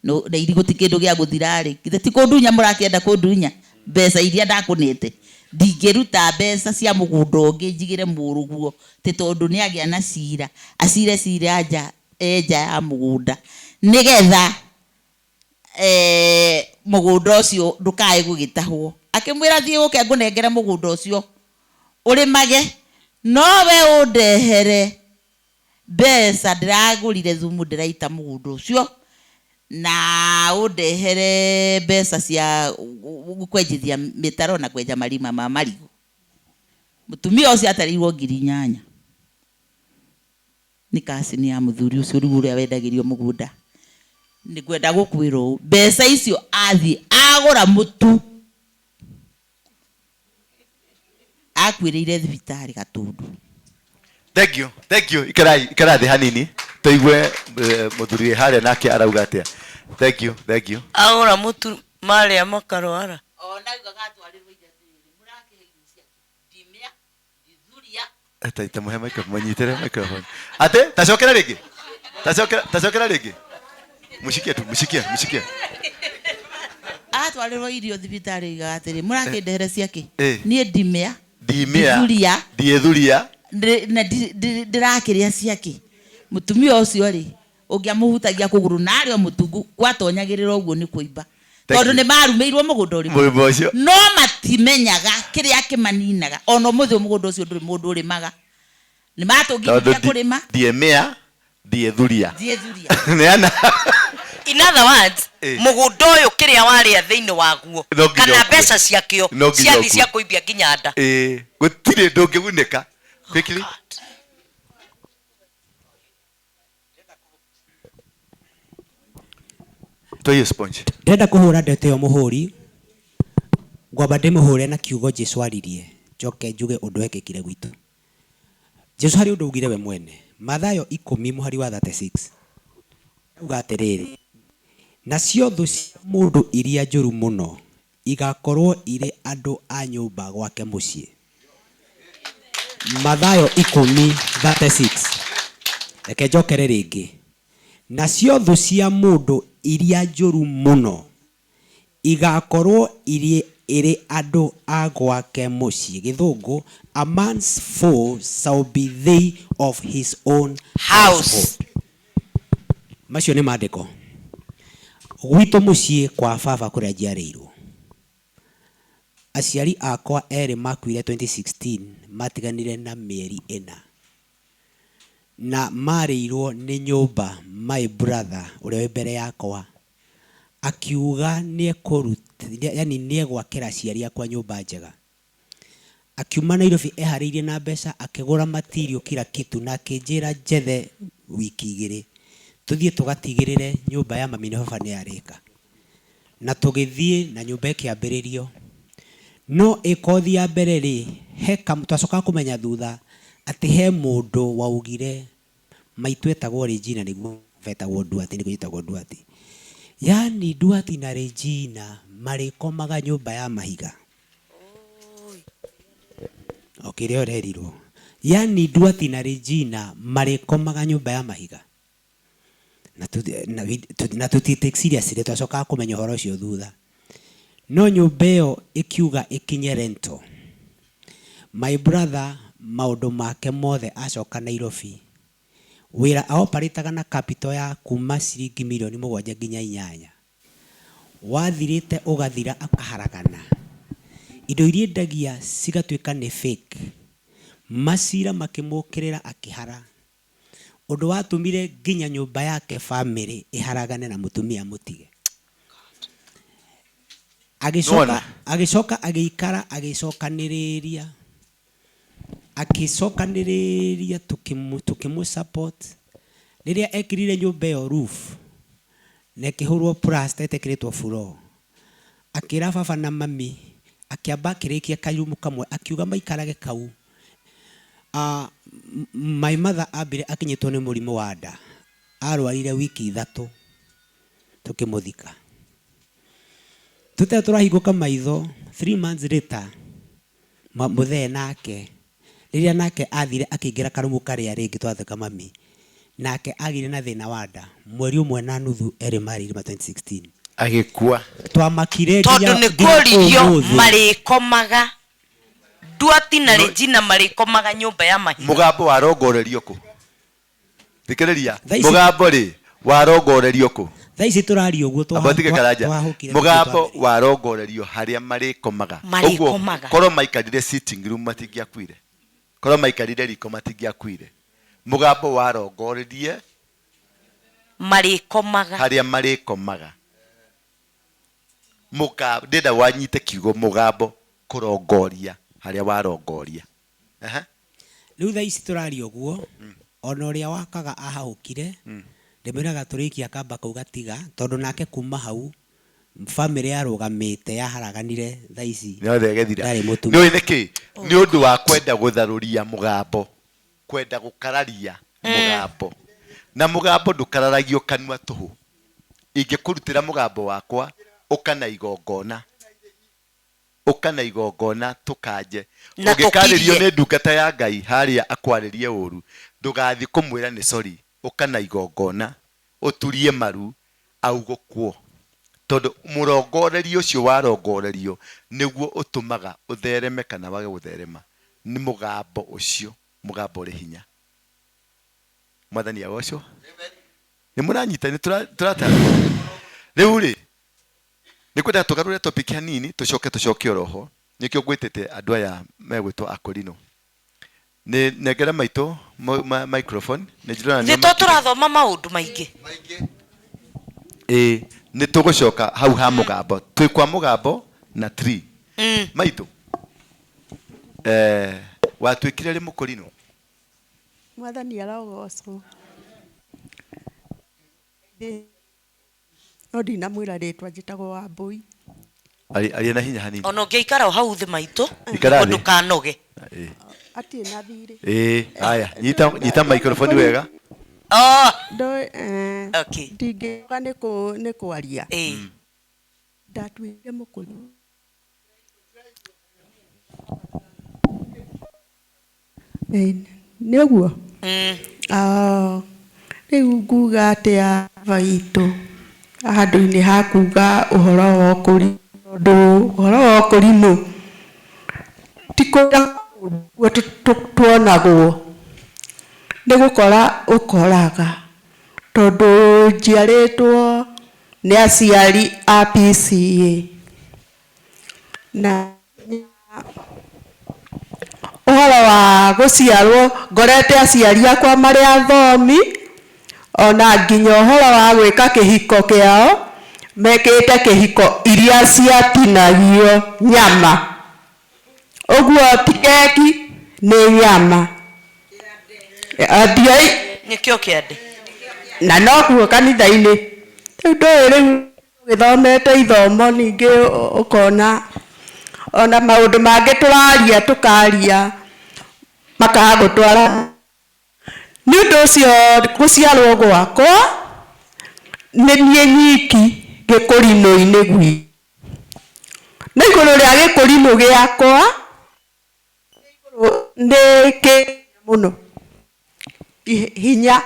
no na iri gutikindu gya guthirari githe ti kundunya murakienda kundunya mbeca iria ndakunite ndingeruta mbeca cia mugunda ungi njigire muruguo ti tondu ni agia na cira acire cira aja eja ya mugunda nigetha mugunda ucio ndukae gugitahwo akimwira thie uke ngunengere mugunda ucio urimage no we undehere mbeca ndiragurire thumu ndiraita mugunda ucio na undehere mbeca cia kwenjithia mitaro na kwenja marima ma marigu mutumia ucio atarirwo 8,000 ni kasini ya muthuri ucio riu uria wendagirio mugunda ni kwenda gukwirwo mbeca icio athi agura mutu akwirire thibitari Gatundu. Thank you ikarathi hanini toigwe muthuri haria nake arauga atia. Thank you agura mutu maria makarwara ona uga gatwarirwo ijathiri murakiheithia dimia dithuria ata muhe microphone ate tacokera rigi mushikia atwarirwo irio thibitari igatiri murakindehere ciake nie dimia dithuria na ndirakiria ciake mutumia ucio ri ungiamuhutagia kuguru nario mutungu kwatonyagirira uguo ni kuimba tondu ni marumeirwo mugunda uri no matimenyaga kiria kimaninaga ono muthu mugunda ucio nduri mundu uri maga ni matungiria kurima dithuria neana in other words mugunda uyu kiria waria thiini waguo kana mbeca ciakio ciathi cia kuimbia nginya nda gutire ndungiguneka quickly toyo sponge ndenda kuhura ndete yo muhuri ngwamba ndimuhure na kiugo Jesu aririe njoke njuge undu ekekire gwitu Jesu hari undu ugire we mwene Mathayo 10 muhari wa 36 uga atiriri nacio thu cia mundu iria njuru muno igakorwo ire andu a nyumba gwake mucii. Mathayo 10:36 reke njokere ringi nacio thu cia mundu iria njuru muno igakorwo ire andu a gwake mucii. Githungu a man's foe shall be they of his own house. Macio ni maandiko gwitu mucii kwa baba kuria njiarĩirwo. Aciari akwa eri makuire 2016 matiganire na mieri 4 na marĩirwo ni nyumba my brother uria wi mbere yakwa akiuga ni ekuruta yani ni egwakira aciari akwa nyumba njega. Akiuma Nairobi ehariirie na mbeca akigura material kila kitu na akinjira njethe wiki 2 tuthie tugatigirire nyumba ya mami na baba ni arika na tugithie na nyumba ikiambiririo no ikothi ya mbere ri heka twacoka kumenya thutha ati he mundu waugire maitu etagwo Regina niguo vetagwo Nduati niguo etagwo Nduati yani Nduati na Regina marikomaga nyumba ya mahiga. Okire orerirwo yani Nduati na Regina marikomaga nyumba ya mahiga na tutitake seriously twacoka kumenya horo cio thutha no nyumba ĩyo ikiuga ikinye rento. My brother maundu make mothe acoka Nairobi wira aoparitaga na capital ya kuma ciringi milioni 7 nginya 8 wathirite ugathira akaharagana indo iria ndagia cigatuika ni fake macira makimukirira akihara undu watumire nginya nyumba yake family iharagane na mutumia mutige. Agicoka agiikara agicokaniriria tukimu support riria ekirire nyumba yo roof na kihurwo plaster etekiritwo floor akira baba na mami akiamba kirikia kayumu kamwe akiuga maikarage kau. My mother abire akinyitwo ni murimu wa nda arwarire wiki 3 tukimuthika tuta turahinguka maitho 3 months later muthee nake riria nake athire akiingira karumu karia ringi twatheka mami nake agire na thina wa nda mweri umwe na nuthu eri mariri 2016 agikua twamakire tondu ni kuririo marikomaga duati na Regina marikomaga nyumba ya mahiga mugambo warongorerio ku thikiriria mugambo ri warongorerio ku thaici turari uguo twabatike karaja mugambo warongorerio haria marikomaga uguo koro maikarire sitting room matingiakwire koro maikarire riko matingiakwire mugambo warongorerie marikomaga haria marikomaga mugambo ndenda wanyite kiugo mugambo kurongoria haria warongoria riu thaici turari uguo ona uria wakaga ahahukire ndimeraga turikia kamba kau gatiga tondu nake kuma hau family yarugamite yaharaganire thaici yothe gethira ni niki ni undu wa kwenda gutharuria mugambo kwenda gukararia mugambo na mugambo ndukararagio kanua tuhu ingikurutira mugambo wakwa ukana igongona tukanje ungikaririo ni ndungata ya Ngai haria akwaririe uru ndugathi kumwira ni sorry ukana igongona uturie maru augukwo tondu murongorerio ucio warongorerio niguo utumaga uthereme kana wage gutherema ni mugambo ucio mugambo uri hinya mwathani agocwo ni muranyita ni turata riu ri nikwenda tugarure topic hanini tucoke oroho nikio gwitete andu aya megwitwo akorino ni negera maito microphone ni jirona ni to turathoma maundu maingi ni tugucoka hau ha mugambo twi kwa mugambo na 3 maito watwikire ri mukorino mwathani arogocwo odi na mwira ritwa njitagwo wa mbui ari na hinya hanini ono ngeikara hau thi maito mundu kanoge ati na thire haya nyita microphone wega okay ndingiuga ni kwaria ndatwire mukuru ni uguo riu nguga atia baitu handu-ini ha kuga uhoro wa ukuri tondu uhoro wa ukuri no tikuga tuonagwo ni gukora ukoraga tondu njiaritwo ni aciari a PCA na uhoro wa guciarwo ngorete aciari akwa mari athomi ona nginya uhoro wa gwika kihiko kiao mekite kihiko iria ciatinagio nyama uguo tikeki ni nyama athiai nikio kiande na no kuo kanitha-ini riu githomete ithomo ningi ukona ona maundu mangi turaria tukaria makagutwara ni undu ucio guciarwo gwakwa ni nie nyiki gikurino-ini gwi na iguru ria gikurino giakwa ni ki muno hinya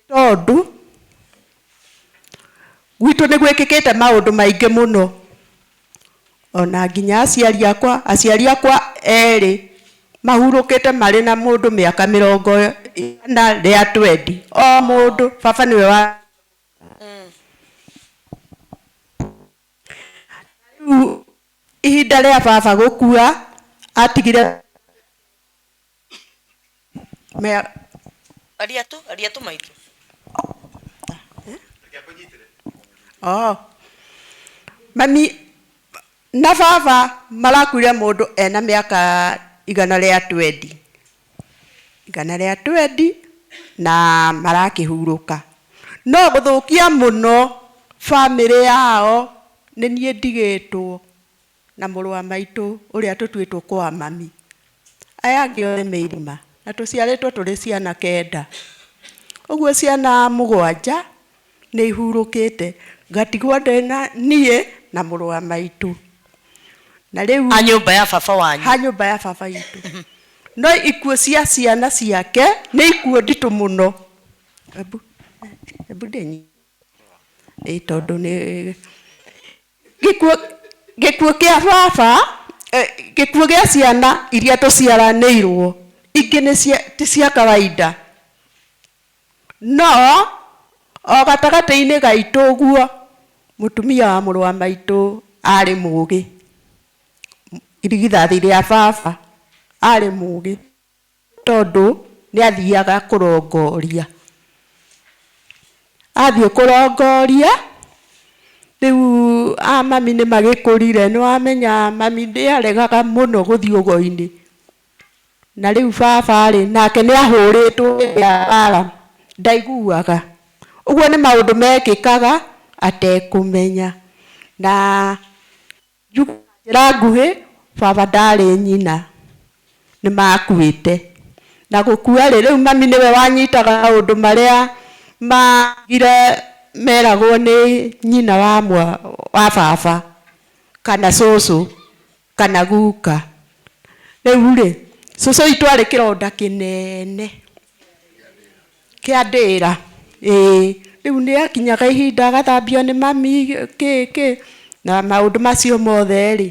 tondu gwitu ni gwikikite maundu maingi muno ona nginya aciari akwa eri mahurukite mari na mundu miaka 40 ria 20 o mundu baba niwe wa ihinda ria baba gukua atigire aria tu maito mami na baba marakuire mundu ena miaka 120 na marakihuruka no guthukia muno family yao ni nie ndigitwo na muru wa maitu uria tutwitwo kwa mami aya ngiothe meirima na tuciaritwo turi ciana 9 uguo ciana 7 ni ihurukite ngatigwo ndena nie na muru wa maitu na riu nyumba ya baba wanyu nyumba ya baba itu no ikuo cia ciana ciake ni ikuo nditu muno ebu denyi tondu ni gikuo kia baba gikuo gia ciana iria tuciaranĩirwo ingĩ ti cia kawaida no o gatagatĩ-inĩ gaitũ ũguo mũtumia wa mũrũ wa maitũ arĩ mũũgĩ irigithathi rĩa baba arĩ mũũgĩ tondũ nĩ athiaga kũrongoria athiĩ kũrongoria rĩu mami nĩ magĩkũrire nĩ wamenya mami nĩ aregaga mũno gũthiĩ ũgo-inĩ na rĩu baba rĩ nake nĩ ahũrĩtwo bara ndaiguaga ũguo nĩ maũndũ mekĩkaga atekũmenya na njĩra nguhĩ baba ndarĩ nyina nĩ makuĩte na gũkua rĩu mami nĩwe wanyitaga maũndũ marĩa magire meragwo nĩ nyina wa baba kana cũcũ kana guka rĩu rĩ cũcũ itũ arĩ kĩronda kĩnene kĩa ndĩra rĩu nĩ akinyaga ihinda agathambio nĩ mami na maũndũ macio mothe rĩ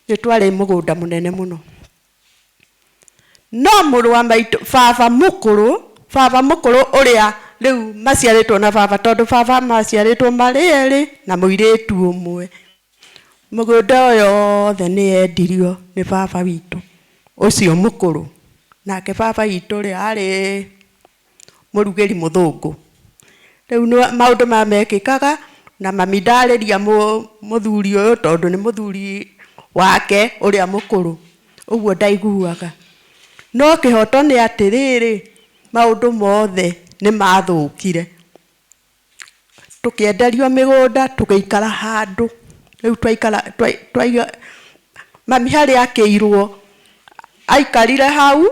nĩ twarĩ mũgũnda mũnene mũno no mũrũ wa maitũ baba mũkũrũ ũrĩa rĩu maciarĩtwo na baba tondũ baba maciarĩtwo marĩ erĩ na mũirĩtu ũmwe mũgũnda ũyũ wothe nĩ endirio nĩ baba witũ ũcio mũkũrũ nake baba witũ rĩ arĩ mũrugĩri mũthũngũ rĩu maũndũ mamekĩkaga na mami ndarĩria mũthuri ũyũ tondũ nĩ mũthuri wake ũrĩa mũkũrũ ũguo ndaiguaga no kĩhoto nĩ atĩrĩrĩ maũndũ mothe nĩ mathũkire tũkĩenderio mĩgũnda tũgĩikara handũ rĩu twaiga mami harĩa akĩirwo aikarire hau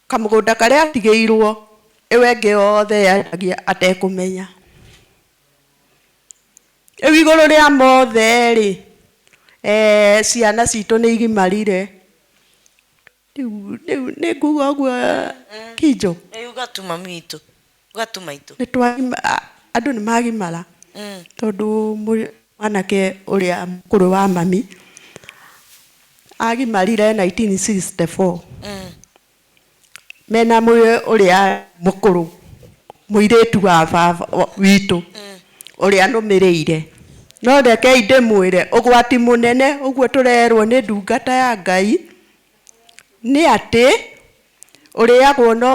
kamũgũnda karĩa atigĩirwo ĩyo ĩngĩ yothe yaragia atekũmenya rĩu igũrũ rĩa mothe rĩ ciana citũ nĩ igimarire rĩu nĩ nguga ũguo Kinjo ugatuma mitũ ugatuma itũ andũ nĩ magimara tondũ mwanake ũrĩa mũkũrũ wa mami agimarire 1964 mena ũrĩa mũkũrũ mũirĩtu wa baba witũ ũrĩa nũmĩrĩire no rekei ndĩmwĩre ũgwati mũnene ũguo tũrerwo nĩ ndungata ya Ngai nĩ atĩ ũrĩagwo no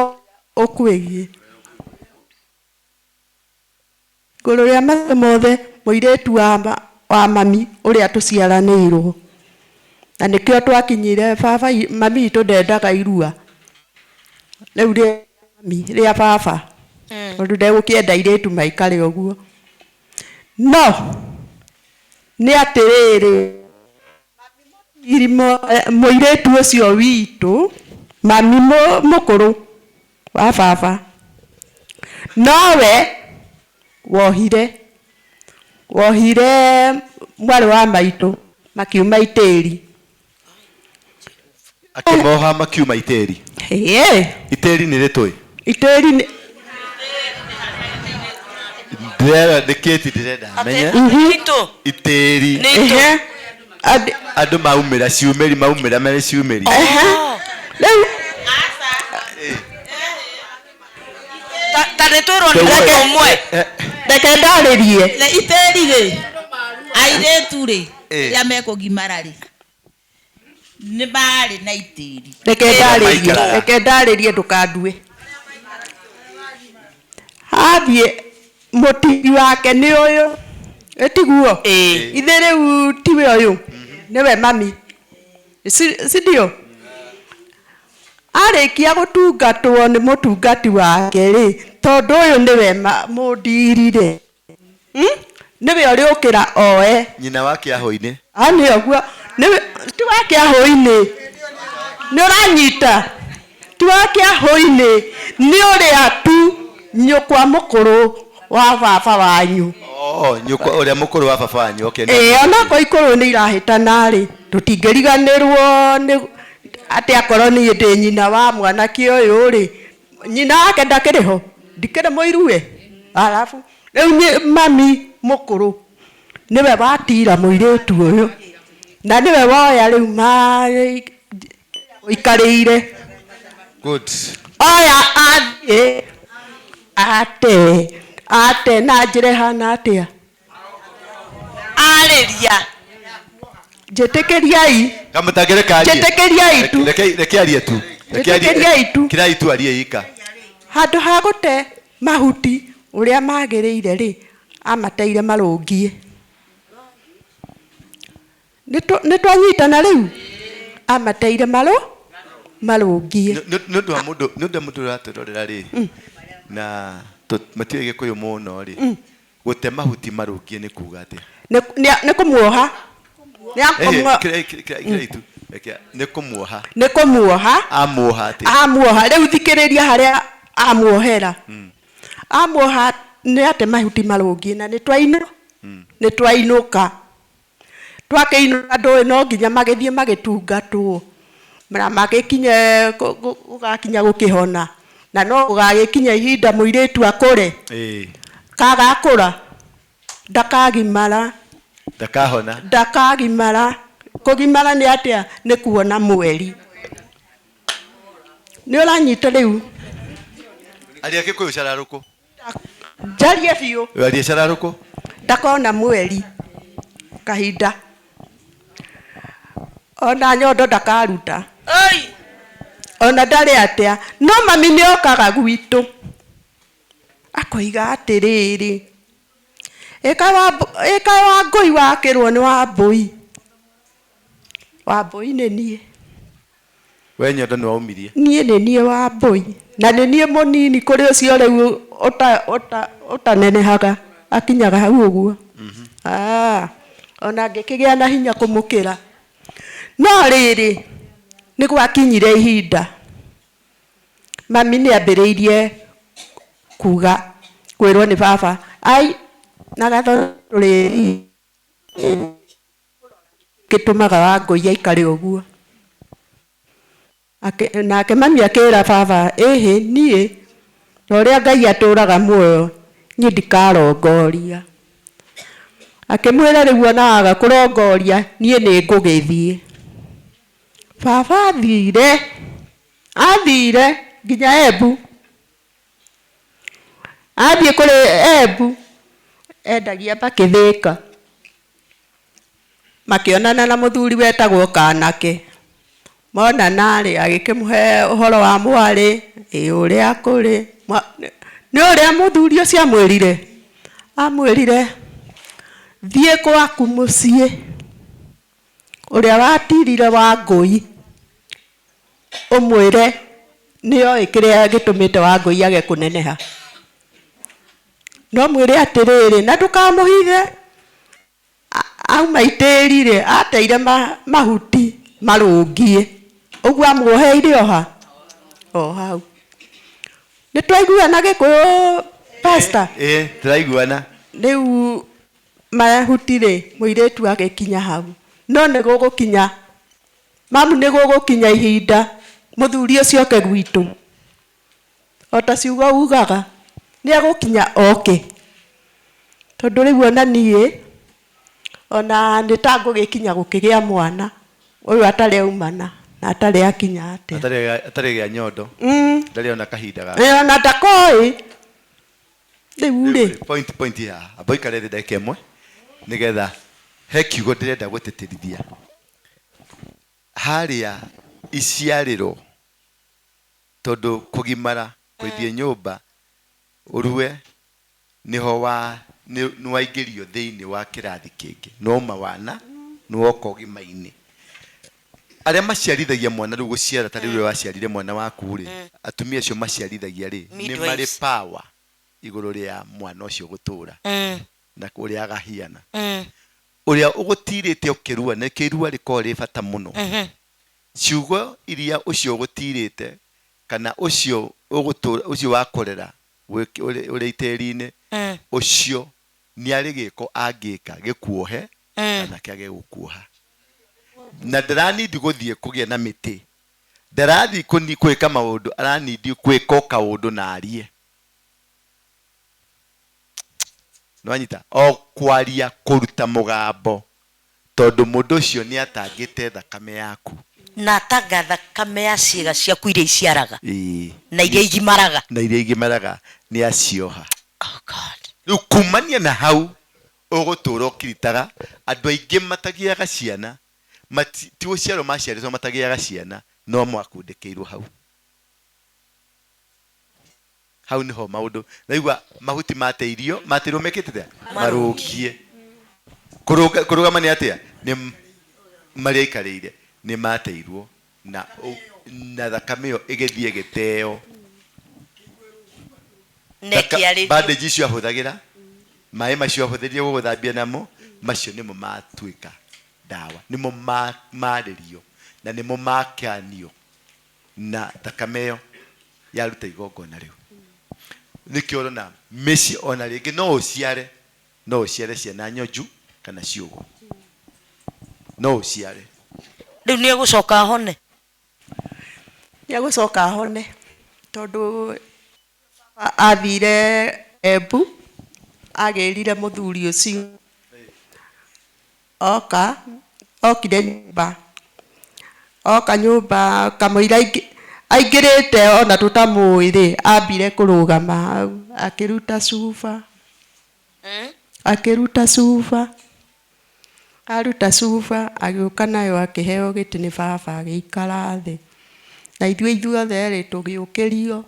ũkwĩgie igũrũ rĩa macio mothe mũirĩtu wa mami ũrĩa tũciaranĩirwo na nĩkĩo twakinyire baba mami witũ ndendaga irua rĩu rĩa baba tondũ ndegũkĩenda airĩtu maikare ũguo no nĩ atĩrĩrĩ mũirĩtu ũcio witũ mami mũkũrũ wa baba nowe wohire mwarĩ wa maitũ makiuma itĩri akĩmoha makiuma itĩri itĩri nĩ rĩtũĩ itĩri nĩ ndĩrendekĩti ndĩrenda menye itĩri andũ maumĩra ciumĩri maumĩra marĩ ciumĩri rĩu tarĩ twĩrwo nĩ mũndũ ũmwe reke ndarĩrie itĩri rĩ airĩtu rĩ rĩa mekũgimara rĩ nĩ marĩ na itĩri reke ndarĩrie ndũkandue athiĩ mũtiri wake nĩ ũyũ ĩtiguo ithe rĩu tiwe ũyũ nĩwe mami sindio arĩkia gũtungatwo nĩ mũtungati wake rĩ tondũ ũyũ nĩwe mũndiri rĩ nĩwe ũrĩũkĩra oe nyina wa kĩahũ-inĩ nĩ ũguo ti wa kĩahũ-inĩ nĩ ũranyita ti wa kĩahũ-inĩ nĩ ũrĩa tu nyũkwa mũkũrũ wa baba wanyu nyũkwa ũrĩa mũkũrũ wa baba wanyu onako ikũrũ nĩ irahĩtana rĩ tũtingĩriganĩrwo atĩ akorwo niĩ ndĩ nyina wa mwanake ũyũ rĩ nyina wake ndakĩrĩ ho ndikere moirue alafu ni mami mukuru niwe batira muiretu uyu na niwe woya riu ma ikarire good oya athie ate na njire hana atia Aleluya. Jetekeriai. Kamutagere kaje. Jetekeriai tu. Reke arie tu. Jetekeriai tu. Kirai tu arie ika. Handu ha gute mahuti uria magiriire ri amateire marungie. Nĩ twanyitana rĩu amateire marungie. Nũndũ mũndũ ratũrorera rĩ na matiũĩ Gĩkũyũ mũno rĩ gũte mahuti marungie nĩ kuuga atĩa? Nĩ kũmuoha. Nĩ kũmuoha. Amuoha atĩa? Amuoha rĩu thikĩrĩria harĩa amuohera. Amuoha nĩ atĩ mahuti marungie na nĩ twainũka. Twakĩinũka ndũĩ no nginya magĩthiĩ magĩtungatwo na magĩkinye gũgakinya gũkĩhona na no gũgagĩkinya ihinda mũirĩtu akũre kagakũra ndakagimara ndakagimara kũgimara nĩ atĩa nĩ kuona mweri nĩ ũranyita rĩu aria Gĩkũyũ cararũkũ njarie biũ aria cararũkũ ndakona mweri kahinda ona nyondo ndakaruta ona ndarĩ atĩa no mami nĩ okaga gwitũ akoiga atĩrĩrĩ ĩka Wangũi wakĩrwo nĩ Wambũi nĩ niĩ we nyondo nĩ waumirie niĩ nĩ niĩ Wambũi na nĩ niĩ mũnini kũrĩ ũcio rĩu ũtanenehaga akinyaga hau ũguo ona ngĩkĩgĩa na hinya kũmũkĩra no rĩrĩ nĩ gwakinyire ihinda mami nĩ ambĩrĩirie kuga kwĩrwo nĩ baba ai na gathorĩ gĩtũmaga Wangũi aikare ũguo nake mami akĩra baba ĩhĩ niĩ na ũrĩa Ngai atũraga muoyo niĩ ndikarongoria akĩmwĩra rĩu ona waga kũrongoria niĩ nĩ ngũgĩthiĩ baba athire nginya Embu athiĩ kũrĩ Embu endagia makĩthĩka makĩonana na mũthuri wetagwo Kanake monana rĩ agĩkĩmũhe ũhoro wa mwarĩ ũrĩa kũrĩ nĩ ũrĩa mũthuri ũcio amwĩrire thiĩ gwaku mũciĩ ũrĩa watirire Wangũi ũmwĩre nĩoĩ kĩrĩa gĩtũmĩte Wangũi age kũneneha no mwĩre atĩrĩrĩ na ndũkamũhithe auma itĩri-rĩ ateire mahuti marũngie ũguo amuoheire o hau nĩ twaiguana Gĩkũyũ pastor tũraiguana rĩu mahuti-rĩ mũirĩtu agĩkinya hau no nĩ gũgũkinya mamu nĩ gũgũkinya ihinda mũthuri ũcio oke gwitũ o ta ciugo ugaga nĩ agũkinya oke tondũ rĩu ona niĩ ona nĩ ta ngũgĩkinya gũkĩgĩa mwana ũyũ atarĩ aumana na atarĩ akinya atĩa atarĩ gĩa nyondo ndarĩ ona kahinda ona ndakoĩ rĩu-rĩ point ya aboikare thĩ ndagĩka ĩmwe nĩgetha he kiugo ndĩrenda gũtĩtĩrithia harĩa iciarĩro tondũ kũgimara kwendie nyũmba ũrue nĩho nĩwaingĩrio thĩinĩ wa kĩrathi kĩngĩ no mawana nĩwoka ũgima-inĩ arĩa maciarithagia mwana rĩu gũciara ta rĩu waciarire mwana waku rĩ atumia acio maciarithagia rĩ nĩ marĩ power igũrũ rĩa mwana ũcio gũtũra na ũrĩa agahiana ũrĩa ũgũtirĩte ũkĩrua na kĩrua rĩkorwo rĩ bata mũno ciugo iria ũcio ũgũtirĩte kana ũcio wakorera ũrĩa itĩri-inĩ ũcio nĩ arĩ gĩko angĩka gĩkuohe kana kĩage gũkuoha na ndaranindi gũthiĩ kũgĩa na mĩtĩ ndarathi gwĩka maũndũ aranindi gwĩka kaũndũ na arie nwanyita o kwaria kuruta mugambo tondu mundu ucio ni atangite thakame yaku na tanga thakame ya ciĩga ciaku iria iciaraga na iria igimaraga ni acioha. Oh God. Riu kumania na hau ugutura ukiritaga andu aingi matagiaga ciana ti uciaro maciaritwo matagiaga ciana no mwakundikiirwo hau niho maundu naigua mahuti mateirio matirwo mekitite marugie kurugama ni atia ni maria ikarire ni mateirwo na thakame yo igithie giteo bandage icio ahuthagira mai macio ahuthirie guthambia namo macio nimo matuika dawa nimo maririo na nimo makanio na thakame yo yaruta igongona riu nikio rona meci ona ringi no uciare ciana nyonju kana ciugo no uciare riu ni gucoka hone tondu athire Embu agirire muthuri ucio okire nyumba kamwira aingirite ona tutamwiri ambire kurugama akiruta cuba agiuka nayo akiheo giti ni baba agikara thi na ithuothe ri tugiukirio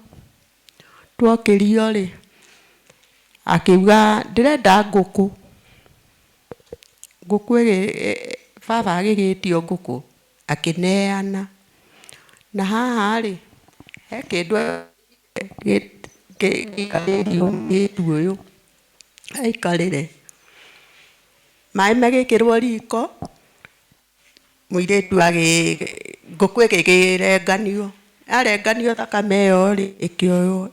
twokirio ri akiuga ndirenda nguku baba agigitio nguku akineana na haha ri he kindu gikaririo gitu uyu aikarire mai magikirwo riko muiretu nguku igirenganio arenganio thakame yo ri ikioyo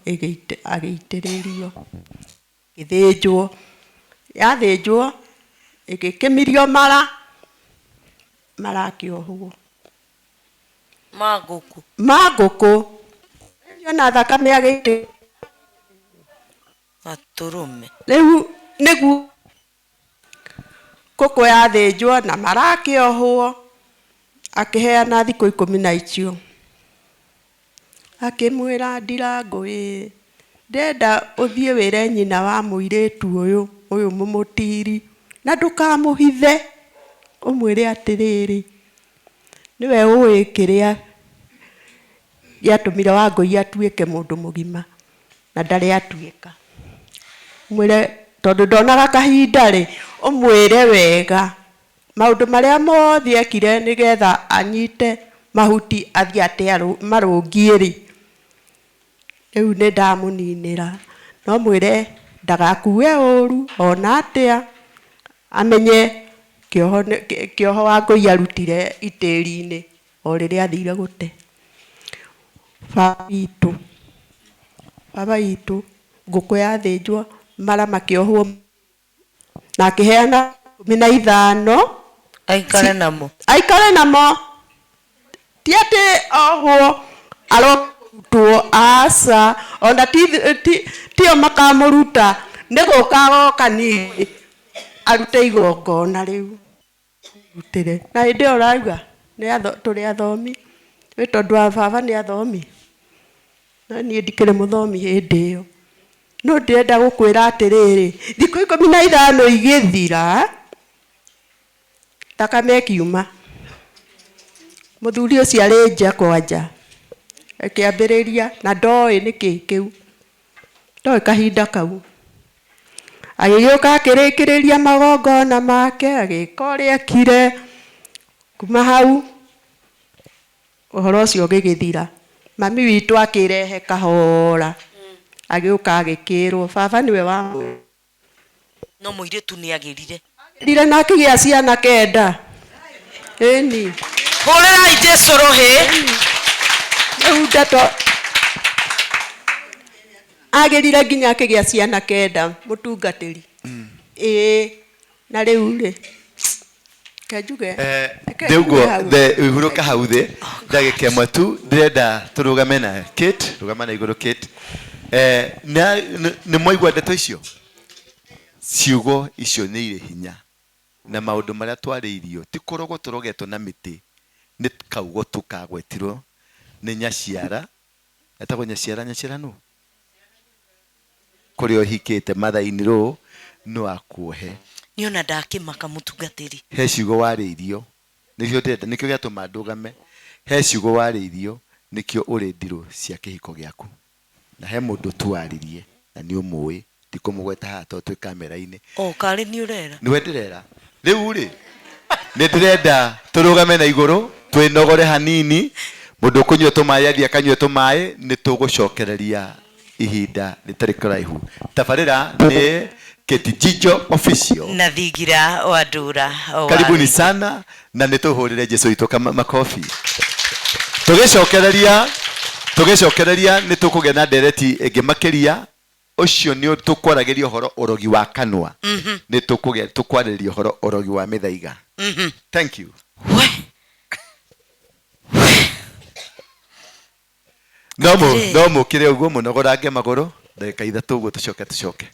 agiitiririo githinjwo yathinjwo igikimirio mara akiohwo maguku na thakame agiite aturume riu nigu kuku yathinjwo na mara akiohwo akiheana thiku 10 icio akimwira Ndirangu ndenda uthie wire nyina wa muiretu uyu mumutiri na ndukamuhithe umwire atiriri niwe uwi kiria yatumire Wangui atuike mundu mugima na ndari atuika mwire tondu ndonaga kahinda ri umwire wega maundu maria mothe ekire nigetha anyite mahuti athie ate marungie ri riu ni ndamuninira no mwire ndagakue uru ona atia amenye kioho Wangui arutire itiri-ini o riria athire gute baba itu nguku yathinjwo mara makiohwo na akiheana 15 aikare namo ti ati ohwo arotwo asa ona tio makamuruta nigukagoka ni arute igongona riu rutire na hindi urauga turi athomi we tondu wa baba ni athomi na ni ndikire muthomi hindi iyo no ndirenda gukwira atiriri thiku 15 igithira thakame kiuma muthuri ucio ari nja kwanja akiambiriria na ndoi niki kiu ndoi kahinda kau agiuka akirikiriria magongona make agika uria akire kuma hau uhoro ucio gigithira mami witu akirehe kahora agiuka agikirwo baba niwe wa no muiretu ni agirire na akigia ciana 9 eni horera Jesu rohe ndato agirire nginya akigia ciana 9 mutungatiri na riu ri kajuge ndeugo uhuruka hau thi ndagike matu ndirenda turugame na Kate rugama na iguru Kate ni moigwa ndeto icio ciugo icio nĩ irĩ hinya na maũndũ marĩa twarĩirio ti kũrogwo tũrogetwo na mĩtĩ nĩ kaugo tũkagwetirwo nĩ nyaciara etagwo nyaciara nũ kũrĩa ũhikĩte mathainĩ rũũ no akuohe nĩ ona ndakĩmaka mũtungatĩri he ciugo warĩirio nĩkĩo gĩatũma ndũgame he ciugo warĩirio nĩkĩo ũrĩ ndirũ cia kĩhiko gĩaku na he mũndũ tuarĩrie na nĩ ũmũĩ ndikũmũgweta haha tondũ twĩ kamera-inĩ karĩ nĩ ũrera nĩwe ndĩrera rĩu rĩ nĩ ndĩrenda tũrũgame na igũrũ twĩnogore hanini mũndũ ũkũnyua tũmaĩ athiĩ akanyue tũmaĩ nĩ tũgũcokereria ihinda rĩtarĩ kũraihu tabarĩra nĩ Ketijijo official na Thingira wa Ndura karibuni sana na nĩ tũhũrĩre Jesũ witũ makofi tũgĩcokereria nĩ tũkũgĩa na ndereti ĩngĩ makĩria ũcio nĩ tũkwaragĩria ũhoro ũrogi wa Kanua nĩ tũkwarĩrĩria ũhoro ũrogi wa Mīthaiga thank you no mũkĩre ũguo mũnogorange magũrũ ndagĩka ithatũ ũguo tũcoke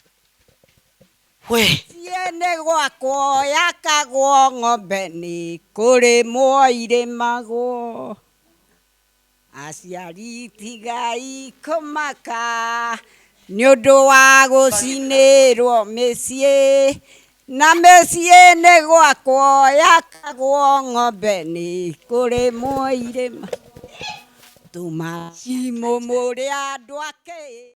ciene gwakwo yakagwo ng'ombe nĩ kũrĩmwo irĩmagwo aciari tigai kũmaka nĩ ũndũ wa gũcinĩrwo mĩciĩ na mĩciĩ nĩ gwakwo yakagwo ng'ombe nĩ kũrĩmwo irĩma tũmacimũ mũrĩ andũ ake